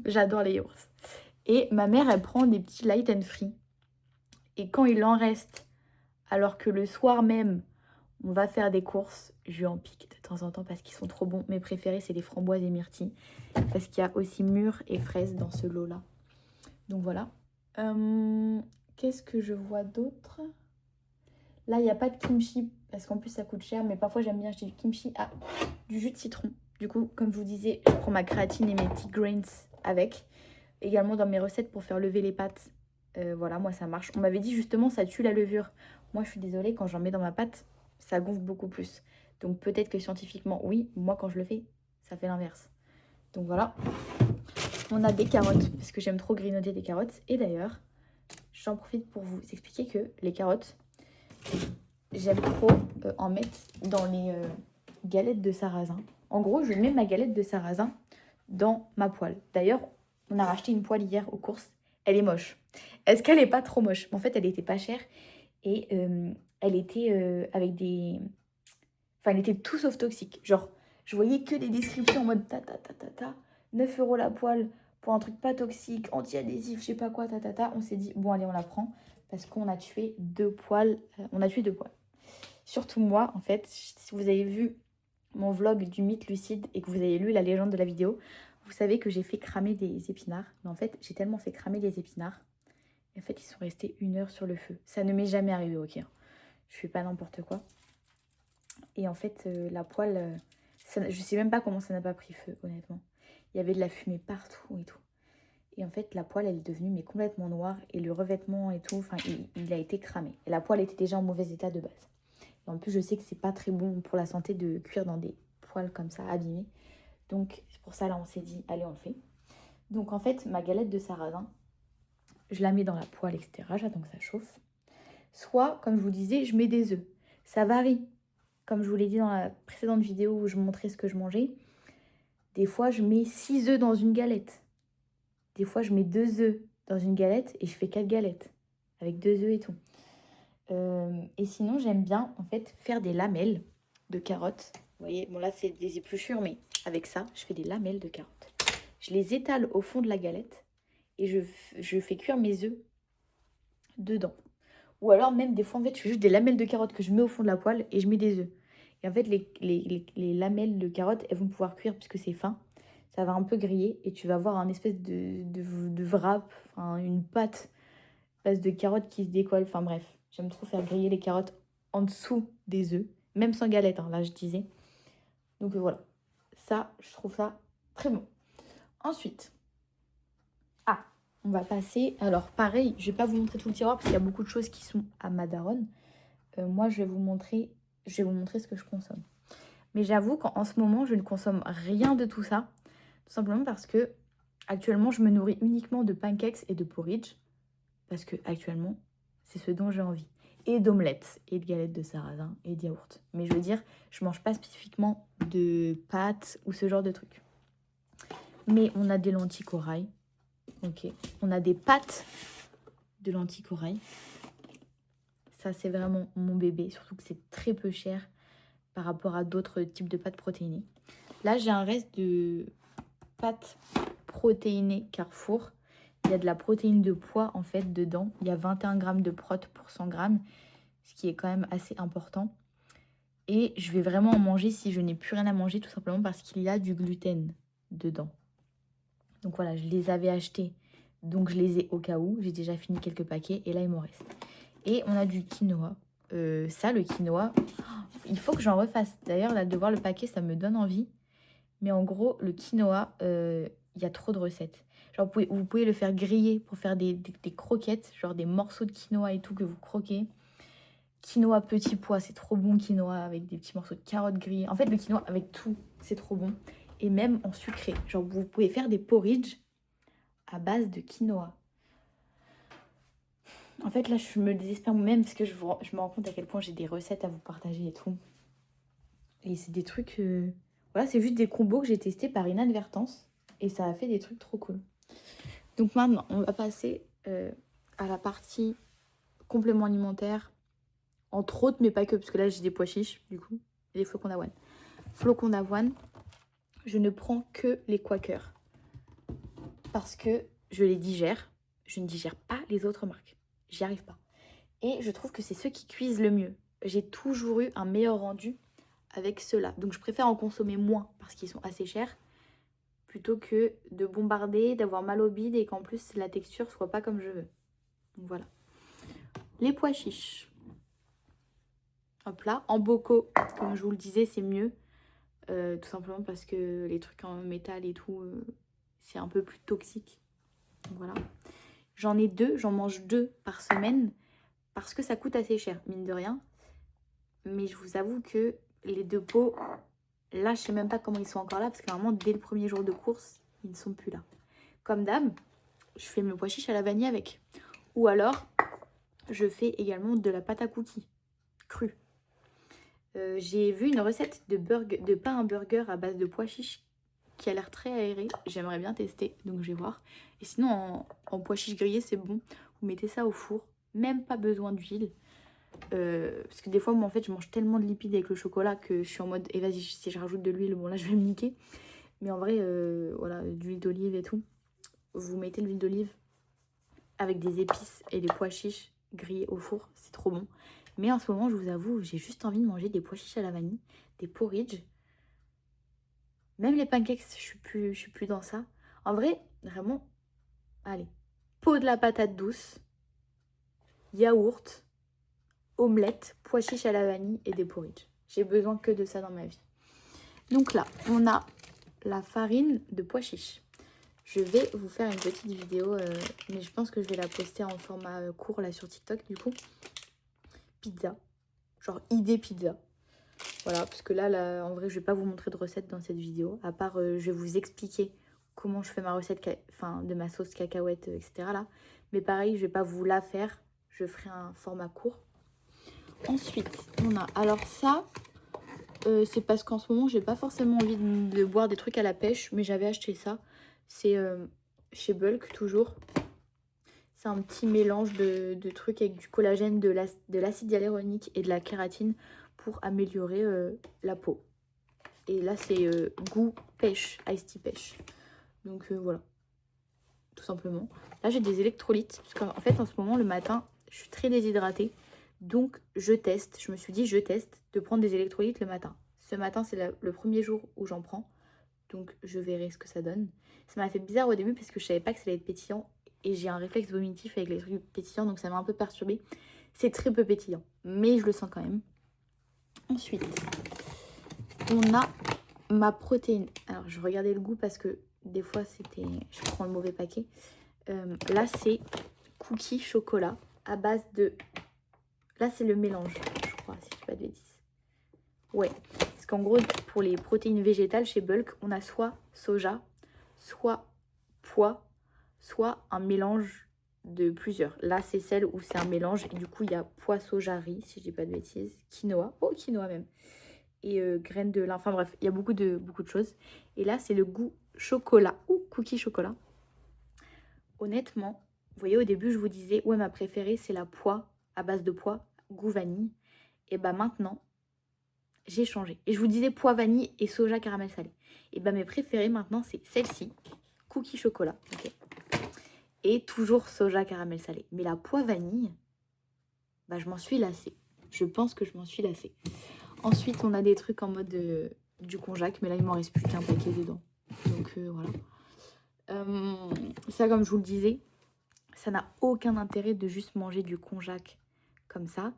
J'adore les yaourts. Et ma mère, elle prend des petits light and free. Et quand il en reste, alors que le soir même, on va faire des courses, je lui en pique de temps en temps parce qu'ils sont trop bons. Mes préférés, c'est les framboises et myrtilles. Parce qu'il y a aussi mûres et fraises dans ce lot-là. Donc voilà. Qu'est-ce que je vois d'autre? Là, il n'y a pas de kimchi parce qu'en plus, ça coûte cher. Mais parfois, j'aime bien acheter du kimchi à du jus de citron. Du coup, comme je vous disais, je prends ma créatine et mes petits grains avec. Également dans mes recettes pour faire lever les pâtes. Voilà, moi, ça marche. On m'avait dit justement, ça tue la levure. Moi, je suis désolée, quand j'en mets dans ma pâte, ça gonfle beaucoup plus. Donc peut-être que scientifiquement, oui. Moi, quand je le fais, ça fait l'inverse. Donc voilà. On a des carottes, parce que j'aime trop grignoter des carottes. Et d'ailleurs, j'en profite pour vous expliquer que les carottes, j'aime trop en mettre dans les galettes de sarrasin. En gros, je mets ma galette de sarrasin dans ma poêle. D'ailleurs, on a racheté une poêle hier aux courses. Elle est moche. Est-ce qu'elle est pas trop moche? En fait, elle était pas chère et elle était avec des... Enfin, elle était tout sauf toxique. Genre, je voyais que des descriptions en mode 9 € la poêle pour un truc pas toxique, anti-adhésif, je sais pas quoi, On s'est dit, bon, allez, on la prend parce qu'on a tué 2 poêles. On a tué 2 poêles. Surtout moi, en fait, si vous avez vu mon vlog du mythe lucide et que vous avez lu la légende de la vidéo, vous savez que j'ai fait cramer des épinards. Mais en fait, j'ai tellement fait cramer les épinards. Et en fait, ils sont restés 1 heure sur le feu. Ça ne m'est jamais arrivé, ok. Je fais pas n'importe quoi. Et en fait, la poêle, je sais même pas comment ça n'a pas pris feu, honnêtement. Il y avait de la fumée partout et tout. Et en fait, la poêle, elle est devenue mais complètement noire. Et le revêtement et tout, enfin, il a été cramé. Et la poêle était déjà en mauvais état de base. Et en plus, je sais que c'est pas très bon pour la santé de cuire dans des poêles comme ça, abîmées. Donc, c'est pour ça, là, on s'est dit, allez, on le fait. Donc, en fait, ma galette de sarrasin, je la mets dans la poêle, etc. J'attends que ça chauffe. Soit, comme je vous disais, je mets des œufs. Ça varie. Comme je vous l'ai dit dans la précédente vidéo où je montrais ce que je mangeais, des fois, je mets 6 œufs dans une galette. Des fois, je mets 2 œufs dans une galette et je fais 4 galettes avec 2 œufs et tout. Et sinon, j'aime bien en fait faire des lamelles de carottes. Vous voyez, bon là, c'est des épluchures, mais avec ça, je fais des lamelles de carottes. Je les étale au fond de la galette et je fais cuire mes œufs dedans. Ou alors même des fois, en fait, je fais juste des lamelles de carottes que je mets au fond de la poêle et je mets des œufs. Et en fait, les lamelles de carottes, elles vont pouvoir cuire puisque c'est fin. Ça va un peu griller et tu vas avoir un espèce de wrap, enfin, une pâte base de carottes qui se décolle. Enfin bref, j'aime trop faire griller les carottes en dessous des œufs, même sans galette, hein, là je disais. Donc voilà, ça, je trouve ça très bon. Ensuite, on va passer. Alors pareil, je vais pas vous montrer tout le tiroir parce qu'il y a beaucoup de choses qui sont à ma daronne. Moi, je vais vous montrer ce que je consomme. Mais j'avoue qu'en ce moment, je ne consomme rien de tout ça. Tout simplement parce que actuellement, je me nourris uniquement de pancakes et de porridge. Parce que actuellement, c'est ce dont j'ai envie. Et d'omelettes, et de galettes de sarrasin, et de yaourt. Mais je veux dire, je mange pas spécifiquement de pâtes ou ce genre de trucs. Mais on a des lentilles corail. Ok. On a des pâtes de lentilles corail. Ça, c'est vraiment mon bébé. Surtout que c'est très peu cher par rapport à d'autres types de pâtes protéinées. Là, j'ai un reste de pâtes protéinées Carrefour. Il y a de la protéine de pois en fait dedans. Il y a 21 grammes de prot pour 100 grammes, ce qui est quand même assez important. Et je vais vraiment en manger si je n'ai plus rien à manger, tout simplement parce qu'il y a du gluten dedans. Donc voilà, je les avais achetés, donc je les ai au cas où. J'ai déjà fini quelques paquets et là il m'en reste. Et on a du quinoa. Ça, le quinoa, il faut que j'en refasse. D'ailleurs, là, de voir le paquet, ça me donne envie. Mais en gros, le quinoa, il y a trop de recettes. Genre, vous pouvez le faire griller pour faire des croquettes, genre des morceaux de quinoa et tout que vous croquez. Quinoa petit pois, c'est trop bon, quinoa avec des petits morceaux de carottes grillées. En fait, le quinoa avec tout, c'est trop bon. Et même en sucré. Genre, vous pouvez faire des porridge à base de quinoa. En fait, là, je me désespère moi-même parce que je me rends compte à quel point j'ai des recettes à vous partager et tout. Et c'est des trucs... Voilà, c'est juste des combos que j'ai testés par inadvertance. Et ça a fait des trucs trop cool. Donc maintenant, on va passer à la partie complément alimentaire. Entre autres, mais pas que, parce que là, j'ai des pois chiches, du coup. Et des flocons d'avoine. Flocons d'avoine, je ne prends que les Quaker. Parce que je les digère. Je ne digère pas les autres marques. J'y arrive pas. Et je trouve que c'est ceux qui cuisent le mieux. J'ai toujours eu un meilleur rendu avec ceux-là. Donc je préfère en consommer moins parce qu'ils sont assez chers. Plutôt que de bombarder, d'avoir mal au bide et qu'en plus la texture soit pas comme je veux. Donc voilà. Les pois chiches. Hop là, en bocaux, comme je vous le disais, c'est mieux. Tout simplement parce que les trucs en métal et tout, c'est un peu plus toxique. Donc voilà. J'en ai 2, j'en mange 2 par semaine parce que ça coûte assez cher, mine de rien. Mais je vous avoue que les 2 pots, là, je sais même pas comment ils sont encore là parce que normalement, dès le premier jour de course, ils ne sont plus là. Comme d'hab, je fais mes pois chiches à la vanille avec. Ou alors, je fais également de la pâte à cookies crue. J'ai vu une recette de pain à burger à base de pois chiches qui a l'air très aéré. J'aimerais bien tester, donc je vais voir. Et sinon, en pois chiches grillés, c'est bon. Vous mettez ça au four, même pas besoin d'huile. Parce que des fois, moi, en fait, je mange tellement de lipides avec le chocolat que je suis en mode, et vas-y, si je rajoute de l'huile, bon là, je vais me niquer. Mais en vrai, voilà, d'huile d'olive et tout. Vous mettez l'huile d'olive avec des épices et des pois chiches grillés au four, c'est trop bon. Mais en ce moment, je vous avoue, j'ai juste envie de manger des pois chiches à la vanille, des porridge. Même les pancakes, je suis plus dans ça. En vrai, vraiment, allez, pot de la patate douce, yaourt, omelette, pois chiches à la vanille et des porridge. J'ai besoin que de ça dans ma vie. Donc là, on a la farine de pois chiches. Je vais vous faire une petite vidéo, mais je pense que je vais la poster en format court là sur TikTok du coup. Pizza, genre idée pizza. Voilà, parce que là, en vrai, je vais pas vous montrer de recette dans cette vidéo. À part, je vais vous expliquer comment je fais ma recette de ma sauce cacahuète, etc. là. Mais pareil, je vais pas vous la faire. Je ferai un format court. Ensuite, on a... Alors ça, c'est parce qu'en ce moment, j'ai pas forcément envie de boire des trucs à la pêche. Mais j'avais acheté ça. C'est chez Bulk, toujours. C'est un petit mélange de trucs avec du collagène, de l'acide hyaluronique et de la kératine pour améliorer la peau. Et là, c'est goût pêche, iced tea pêche. Donc voilà, tout simplement. Là, j'ai des électrolytes. Parce qu'en fait, en ce moment, le matin, je suis très déshydratée. Donc, je teste. Je me suis dit, je teste de prendre des électrolytes le matin. Ce matin, c'est le premier jour où j'en prends. Donc, je verrai ce que ça donne. Ça m'a fait bizarre au début parce que je savais pas que ça allait être pétillant. Et j'ai un réflexe vomitif avec les trucs pétillants. Donc, ça m'a un peu perturbée. C'est très peu pétillant. Mais je le sens quand même. Ensuite, on a ma protéine. Alors, je regardais le goût parce que des fois, je prends le mauvais paquet. Là, c'est cookie chocolat à base de... Là, c'est le mélange, je crois, si je dis pas de bêtises. Ouais, parce qu'en gros, pour les protéines végétales chez Bulk, on a soit soja, soit pois, soit un mélange de plusieurs. Là, c'est celle où c'est un mélange. Et du coup, il y a pois, soja, riz, si je dis pas de bêtises. Quinoa. Oh, quinoa même. Et graines de lin. Enfin bref, il y a beaucoup de choses. Et là, c'est le goût chocolat ou cookie chocolat. Honnêtement, vous voyez, au début, je vous disais, ouais, ma préférée, c'est la pois, à base de pois, goût vanille. Et bah maintenant, j'ai changé. Et je vous disais pois vanille et soja caramel salé. Et bah mes préférées maintenant, c'est celle-ci, cookie chocolat. Okay. Et toujours soja caramel salé. Mais la pois vanille, bah je m'en suis lassée. Je pense que je m'en suis lassée. Ensuite, on a des trucs en mode du konjac, mais là, il m'en reste plus qu'un paquet dedans. Donc, voilà. Ça, comme je vous le disais, ça n'a aucun intérêt de juste manger du konjac comme ça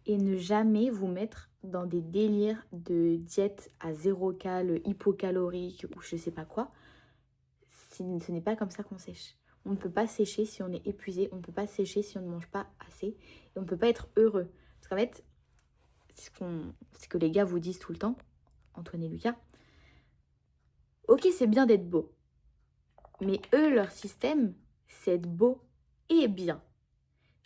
et ne jamais vous mettre dans des délires de diète à 0 cal, hypocalorique ou je sais pas quoi. Ce n'est pas comme ça qu'on sèche. On ne peut pas sécher si on est épuisé, on ne peut pas sécher si on ne mange pas assez et on ne peut pas être heureux. Parce qu'en fait, c'est ce que les gars vous disent tout le temps, Antoine et Lucas. Ok, c'est bien d'être beau. Mais eux, leur système, c'est être beau et bien.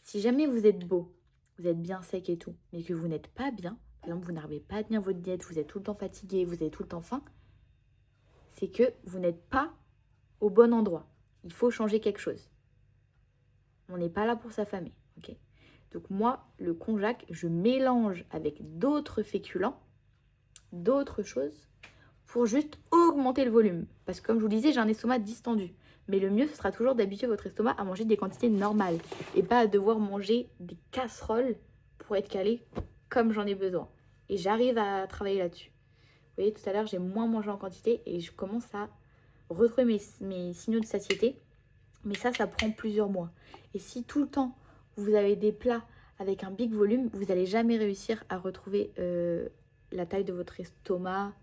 Si jamais vous êtes beau, vous êtes bien sec et tout, mais que vous n'êtes pas bien, par exemple, vous n'arrivez pas à tenir votre diète, vous êtes tout le temps fatigué, vous avez tout le temps faim, c'est que vous n'êtes pas au bon endroit. Il faut changer quelque chose. On n'est pas là pour s'affamer, ok? Donc moi, le konjac, je mélange avec d'autres féculents, d'autres choses, pour juste augmenter le volume. Parce que comme je vous le disais, j'ai un estomac distendu. Mais le mieux, ce sera toujours d'habituer votre estomac à manger des quantités normales. Et pas à devoir manger des casseroles pour être calé comme j'en ai besoin. Et j'arrive à travailler là-dessus. Vous voyez, tout à l'heure, j'ai moins mangé en quantité et je commence à retrouver mes signaux de satiété. Mais ça prend plusieurs mois. Et si tout le temps, vous avez des plats avec un big volume, vous n'allez jamais réussir à retrouver la taille de votre estomac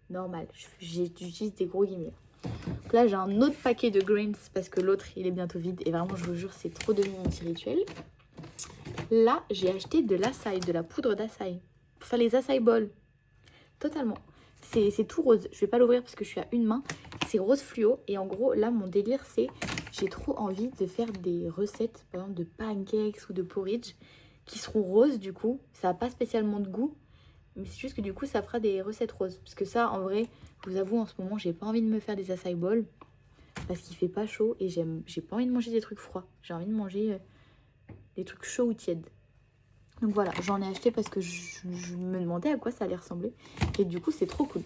normal. J'utilise des gros guillemets. Donc là, j'ai un autre paquet de greens parce que l'autre, il est bientôt vide. Et vraiment, je vous jure, c'est trop devenu mon petit rituel. Là, j'ai acheté de l'açaï, de la poudre d'açaï. Pour faire les açaï bowls. Totalement. C'est tout rose. Je vais pas l'ouvrir parce que je suis à une main. C'est rose fluo. Et en gros, là, mon délire, c'est... J'ai trop envie de faire des recettes, par exemple, de pancakes ou de porridge qui seront roses, du coup. Ça n'a pas spécialement de goût. Mais c'est juste que du coup, ça fera des recettes roses. Parce que ça, en vrai, je vous avoue, en ce moment, j'ai pas envie de me faire des açaï bowls. Parce qu'il fait pas chaud et j'ai pas envie de manger des trucs froids. J'ai envie de manger des trucs chauds ou tièdes. Donc voilà, j'en ai acheté parce que je me demandais à quoi ça allait ressembler. Et du coup, c'est trop cool.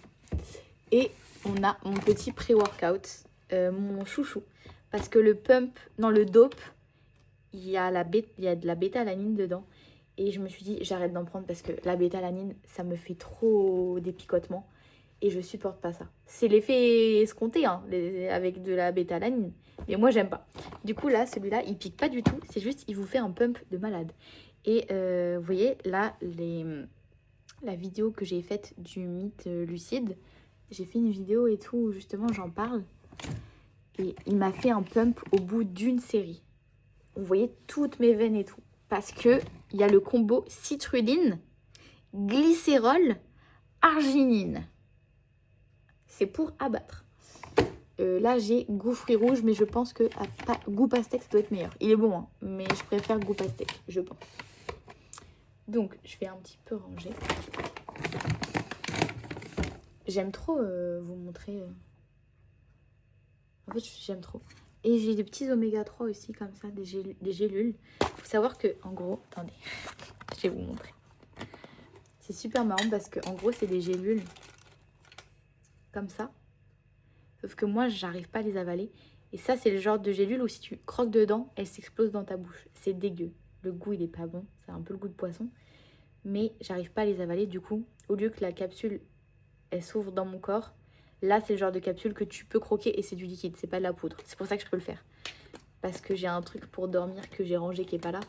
Et on a mon petit pré-workout, mon chouchou. Parce que le dope, il y a de la bêta-alanine dedans. Et je me suis dit, j'arrête d'en prendre parce que la bêta-alanine, ça me fait trop des picotements. Et je supporte pas ça. C'est l'effet escompté, hein, avec de la bêta-alanine. Mais moi, j'aime pas. Du coup, là, celui-là, il pique pas du tout. C'est juste, il vous fait un pump de malade. Et vous voyez, là, la vidéo que j'ai faite du mythe lucide, j'ai fait une vidéo et tout où justement j'en parle. Et il m'a fait un pump au bout d'une série. Vous voyez toutes mes veines et tout. Parce que il y a le combo citrulline, glycérol, arginine. C'est pour abattre. Là, j'ai goût fruits rouges, mais je pense que goût pastèque, ça doit être meilleur. Il est bon, hein, mais je préfère goût pastèque, je pense. Donc, je vais un petit peu ranger. J'aime trop vous montrer. En fait, j'aime trop. Et j'ai des petits oméga 3 aussi, comme ça, des gélules. Il faut savoir que, en gros, attendez, je vais vous montrer. C'est super marrant parce que, en gros, c'est des gélules comme ça. Sauf que moi, j'arrive pas à les avaler. Et ça, c'est le genre de gélule où si tu croques dedans, elle s'explose dans ta bouche. C'est dégueu. Le goût, il est pas bon. C'est un peu le goût de poisson. Mais j'arrive pas à les avaler. Du coup, au lieu que la capsule, elle s'ouvre dans mon corps, là, c'est le genre de capsule que tu peux croquer et c'est du liquide. C'est pas de la poudre. C'est pour ça que je peux le faire. Parce que j'ai un truc pour dormir que j'ai rangé qui est pas là.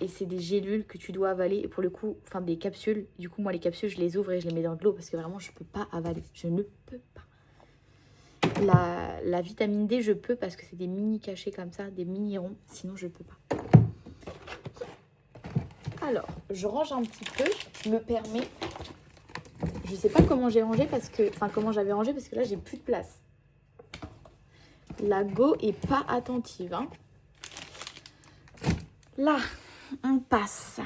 Et c'est des gélules que tu dois avaler. Et pour le coup, enfin des capsules. Du coup, moi, les capsules, je les ouvre et je les mets dans de l'eau. Parce que vraiment, je peux pas avaler. Je ne peux pas. La vitamine D, je peux parce que c'est des mini cachets comme ça, des mini ronds. Sinon, je peux pas. Alors, je range un petit peu. Je me permets. Je sais pas comment j'ai rangé parce que... Enfin, comment j'avais rangé parce que là, j'ai plus de place. La go est pas attentive. Hein. Là, on passe.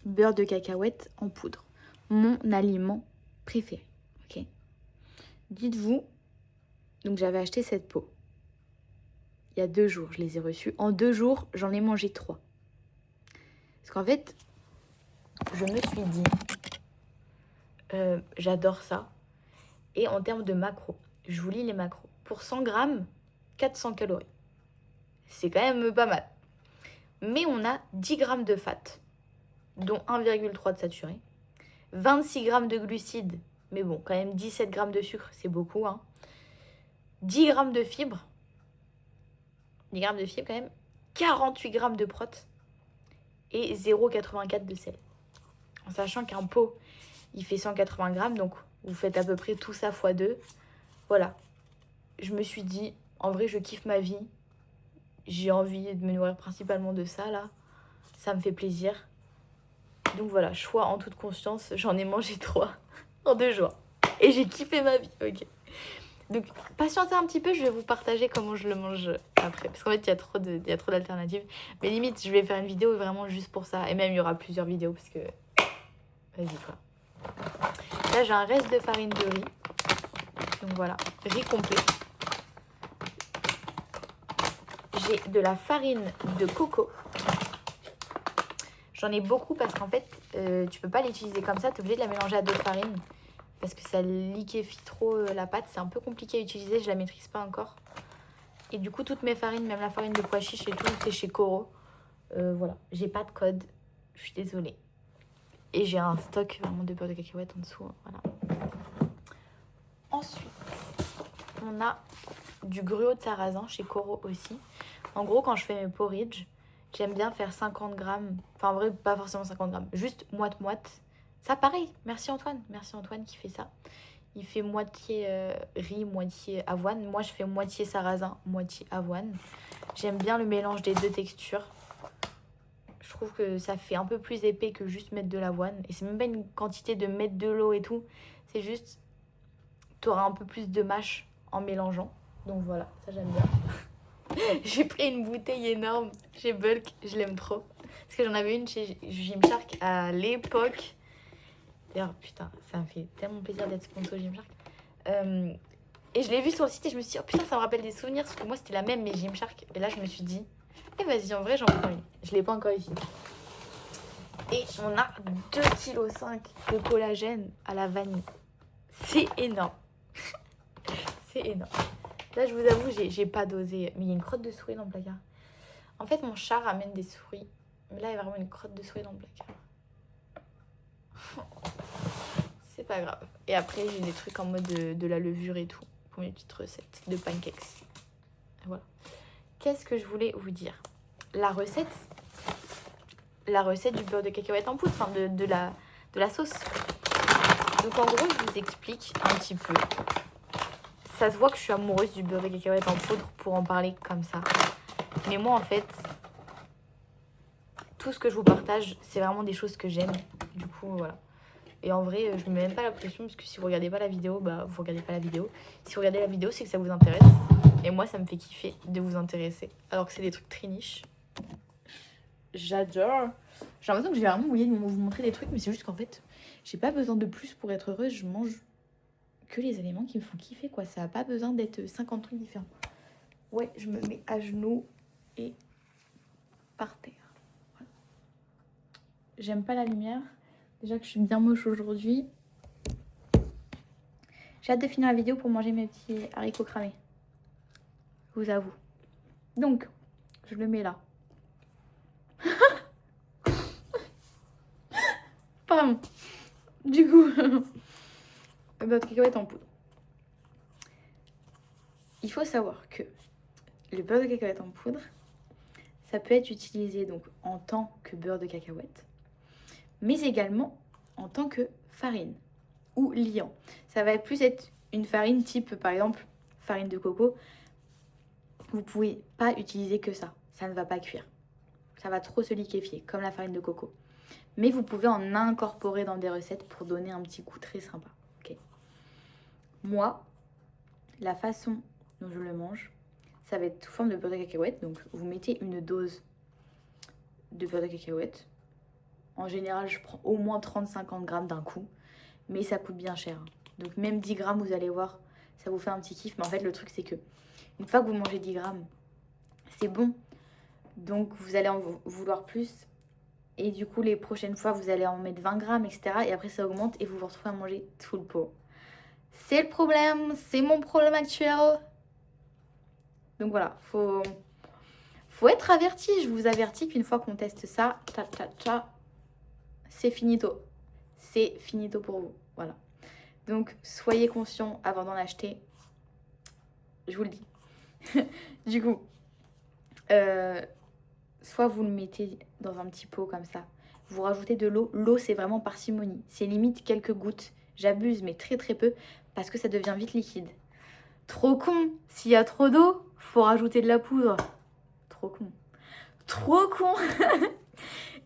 Beurre de cacahuète en poudre. Mon aliment préféré. Ok. Dites-vous... Donc, j'avais acheté cette peau. Il y a 2 jours, je les ai reçus. En 2 jours, j'en ai mangé 3. Parce qu'en fait, je me suis dit, j'adore ça. Et en termes de macros, je vous lis les macros. Pour 100 grammes, 400 calories. C'est quand même pas mal. Mais on a 10 grammes de fat, dont 1,3 de saturé. 26 grammes de glucides, mais bon, quand même 17 grammes de sucre, c'est beaucoup. Hein. 10 grammes de fibres. 10 grammes de fibres quand même. 48 grammes de protes. Et 0,84 de sel. En sachant qu'un pot, il fait 180 grammes, donc vous faites à peu près tout ça x 2. Voilà. Je me suis dit, en vrai, je kiffe ma vie. J'ai envie de me nourrir principalement de ça, là. Ça me fait plaisir. Donc voilà, choix en toute conscience. J'en ai mangé 3 en 2 jours. Et j'ai kiffé ma vie, ok. Donc, patientez un petit peu, je vais vous partager comment je le mange après. Parce qu'en fait, il y a trop d'alternatives. Mais limite, je vais faire une vidéo vraiment juste pour ça. Et même, il y aura plusieurs vidéos parce que... Vas-y, quoi. Là, j'ai un reste de farine de riz. Donc voilà, riz complet. J'ai de la farine de coco. J'en ai beaucoup parce qu'en fait, tu peux pas l'utiliser comme ça. Tu es obligé de la mélanger à d'autres farines. Parce que ça liquéfie trop la pâte. C'est un peu compliqué à utiliser, je la maîtrise pas encore. Et du coup, toutes mes farines, même la farine de pois chiche et tout, c'est chez Coro. Voilà, j'ai pas de code. Je suis désolée. Et j'ai un stock vraiment de beurre de cacahuète en dessous. Voilà. Ensuite, on a du gruau de sarrasin chez Coro aussi. En gros, quand je fais mes porridge, j'aime bien faire 50 grammes. Enfin, en vrai, pas forcément 50 grammes. Juste moite-moite. Ça, pareil. Merci Antoine. Merci Antoine qui fait ça. Il fait moitié riz, moitié avoine. Moi, je fais moitié sarrasin, moitié avoine. J'aime bien le mélange des deux textures. Je trouve que ça fait un peu plus épais que juste mettre de l'avoine. Et c'est même pas une quantité de mettre de l'eau et tout. C'est juste, tu auras un peu plus de mâche en mélangeant. Donc voilà, ça j'aime bien. J'ai pris une bouteille énorme chez Bulk. Je l'aime trop. Parce que j'en avais une chez Gymshark à l'époque. D'ailleurs, putain, ça me fait tellement plaisir d'être sponsor Gymshark. Et je l'ai vu sur le site et je me suis dit, oh putain, ça me rappelle des souvenirs. Parce que moi, c'était la même, mais Gymshark. Et là, je me suis dit, eh vas-y, en vrai, j'en prends une. Je ne l'ai pas encore ici. Et on a 2,5 kg de collagène à la vanille. C'est énorme. C'est énorme. Là, je vous avoue, j'ai pas dosé. Mais il y a une crotte de souris dans le placard. En fait, mon chat ramène des souris. Mais là, il y a vraiment une crotte de souris dans le placard. C'est pas grave. Et après, j'ai des trucs en mode de la levure et tout. Pour mes petites recettes de pancakes. Voilà. Qu'est-ce que je voulais vous dire? La recette du beurre de cacahuète en poudre. Enfin, de la sauce. Donc, en gros, je vous explique un petit peu. ça se voit que je suis amoureuse du beurre de cacahuète en poudre pour en parler comme ça. Mais moi, en fait, tout ce que je vous partage, c'est vraiment des choses que j'aime. Du coup, voilà. Et en vrai, je me mets même pas la pression parce que si vous regardez pas la vidéo, bah vous regardez pas la vidéo. Si vous regardez la vidéo, c'est que ça vous intéresse. Et moi, ça me fait kiffer de vous intéresser. Alors que c'est des trucs très niches. J'adore. J'ai l'impression que j'ai vraiment oublié de vous montrer des trucs, mais c'est juste qu'en fait, j'ai pas besoin de plus pour être heureuse. Je mange que les aliments qui me font kiffer, quoi. Ça a pas besoin d'être 50 trucs différents. Ouais, je me mets à genoux et par terre. Voilà. J'aime pas la lumière. Déjà que je suis bien moche aujourd'hui. J'ai hâte de finir la vidéo pour manger mes petits haricots cramés. Je vous avoue. Donc, je le mets là. Pardon. Du coup, le beurre de cacahuète en poudre. Il faut savoir que le beurre de cacahuète en poudre, ça peut être utilisé donc en tant que beurre de cacahuète, mais également en tant que farine ou liant. Ça va plus être une farine type, par exemple, farine de coco. Vous pouvez pas utiliser que ça. Ça ne va pas cuire. Ça va trop se liquéfier, comme la farine de coco. Mais vous pouvez en incorporer dans des recettes pour donner un petit goût très sympa. Okay. Moi, la façon dont je le mange, ça va être sous forme de beurre de cacahuète. Donc, vous mettez une dose de beurre de cacahuète. En général, je prends au moins 30-50 grammes d'un coup. Mais ça coûte bien cher. Donc, même 10 grammes, vous allez voir, ça vous fait un petit kiff. Mais en fait, le truc, c'est que une fois que vous mangez 10 grammes, c'est bon. Donc, vous allez en vouloir plus. Et du coup, les prochaines fois, vous allez en mettre 20 grammes, etc. Et après, ça augmente et vous vous retrouvez à manger tout le pot. C'est le problème. C'est mon problème actuel. Donc voilà, faut être averti. Je vous avertis qu'une fois qu'on teste ça, c'est finito. C'est finito pour vous. Voilà. Donc, soyez conscients avant d'en acheter. Je vous le dis. Du coup, soit vous le mettez dans un petit pot comme ça. Vous rajoutez de l'eau. L'eau, c'est vraiment parcimonie. C'est limite quelques gouttes. J'abuse, mais très très peu, parce que ça devient vite liquide. Trop con. S'il y a trop d'eau, faut rajouter de la poudre. Trop con. Trop con.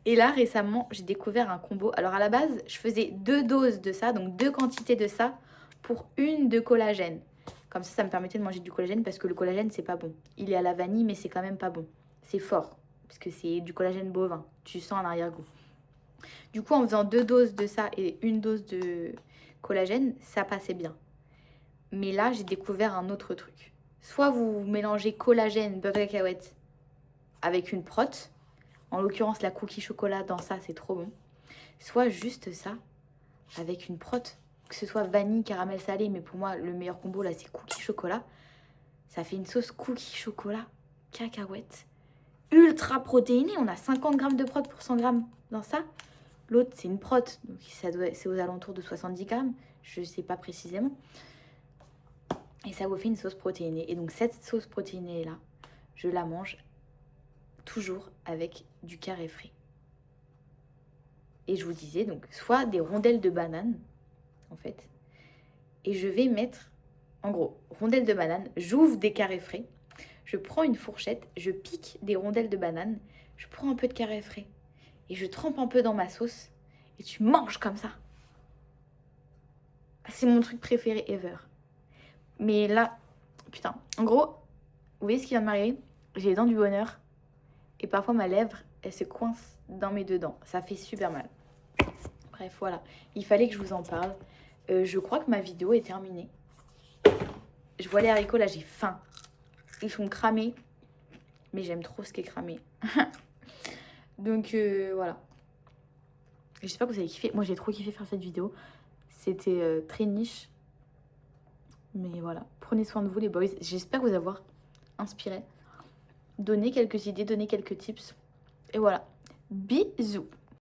Et là, récemment, j'ai découvert un combo. Alors, à la base, je faisais 2 doses de ça, donc 2 quantités de ça pour une de collagène. Comme ça me permettait de manger du collagène parce que le collagène, c'est pas bon. Il est à la vanille, mais c'est quand même pas bon. C'est fort, parce que c'est du collagène bovin. Tu sens un arrière-goût. Du coup, en faisant 2 doses de ça et une dose de collagène, ça passait bien. Mais là, j'ai découvert un autre truc. Soit vous mélangez collagène, beurre de cacahuète avec une prot. En l'occurrence, la cookie chocolat dans ça, c'est trop bon. Soit juste ça avec une prot. Que ce soit vanille, caramel salé, mais pour moi, le meilleur combo, là, c'est cookie chocolat. Ça fait une sauce cookie chocolat, cacahuète, ultra protéinée. On a 50 grammes de prot pour 100 grammes dans ça. L'autre, c'est une prot, donc c'est aux alentours de 70 grammes. Je ne sais pas précisément. Et ça vous fait une sauce protéinée. Et donc, cette sauce protéinée-là, je la mange toujours avec du carré frais. Et je vous disais, donc, soit des rondelles de banane, en fait. Et je vais mettre, en gros, rondelles de banane, j'ouvre des carrés frais, je prends une fourchette, je pique des rondelles de banane, je prends un peu de carré frais et je trempe un peu dans ma sauce et tu manges comme ça. C'est mon truc préféré ever. Mais là, putain, en gros, vous voyez ce qui vient de m'arriver? J'ai les dents du bonheur et parfois ma lèvre, elle se coince dans mes deux dents. Ça fait super mal. Bref, voilà. Il fallait que je vous en parle. Je crois que ma vidéo est terminée. Je vois les haricots, là, j'ai faim. Ils sont cramés. Mais j'aime trop ce qui est cramé. Donc, voilà. J'espère que vous avez kiffé. Moi, j'ai trop kiffé faire cette vidéo. C'était très niche. Mais voilà. Prenez soin de vous, les boys. J'espère vous avoir inspiré. Donnez quelques idées, donnez quelques tips. Et voilà. Bisous.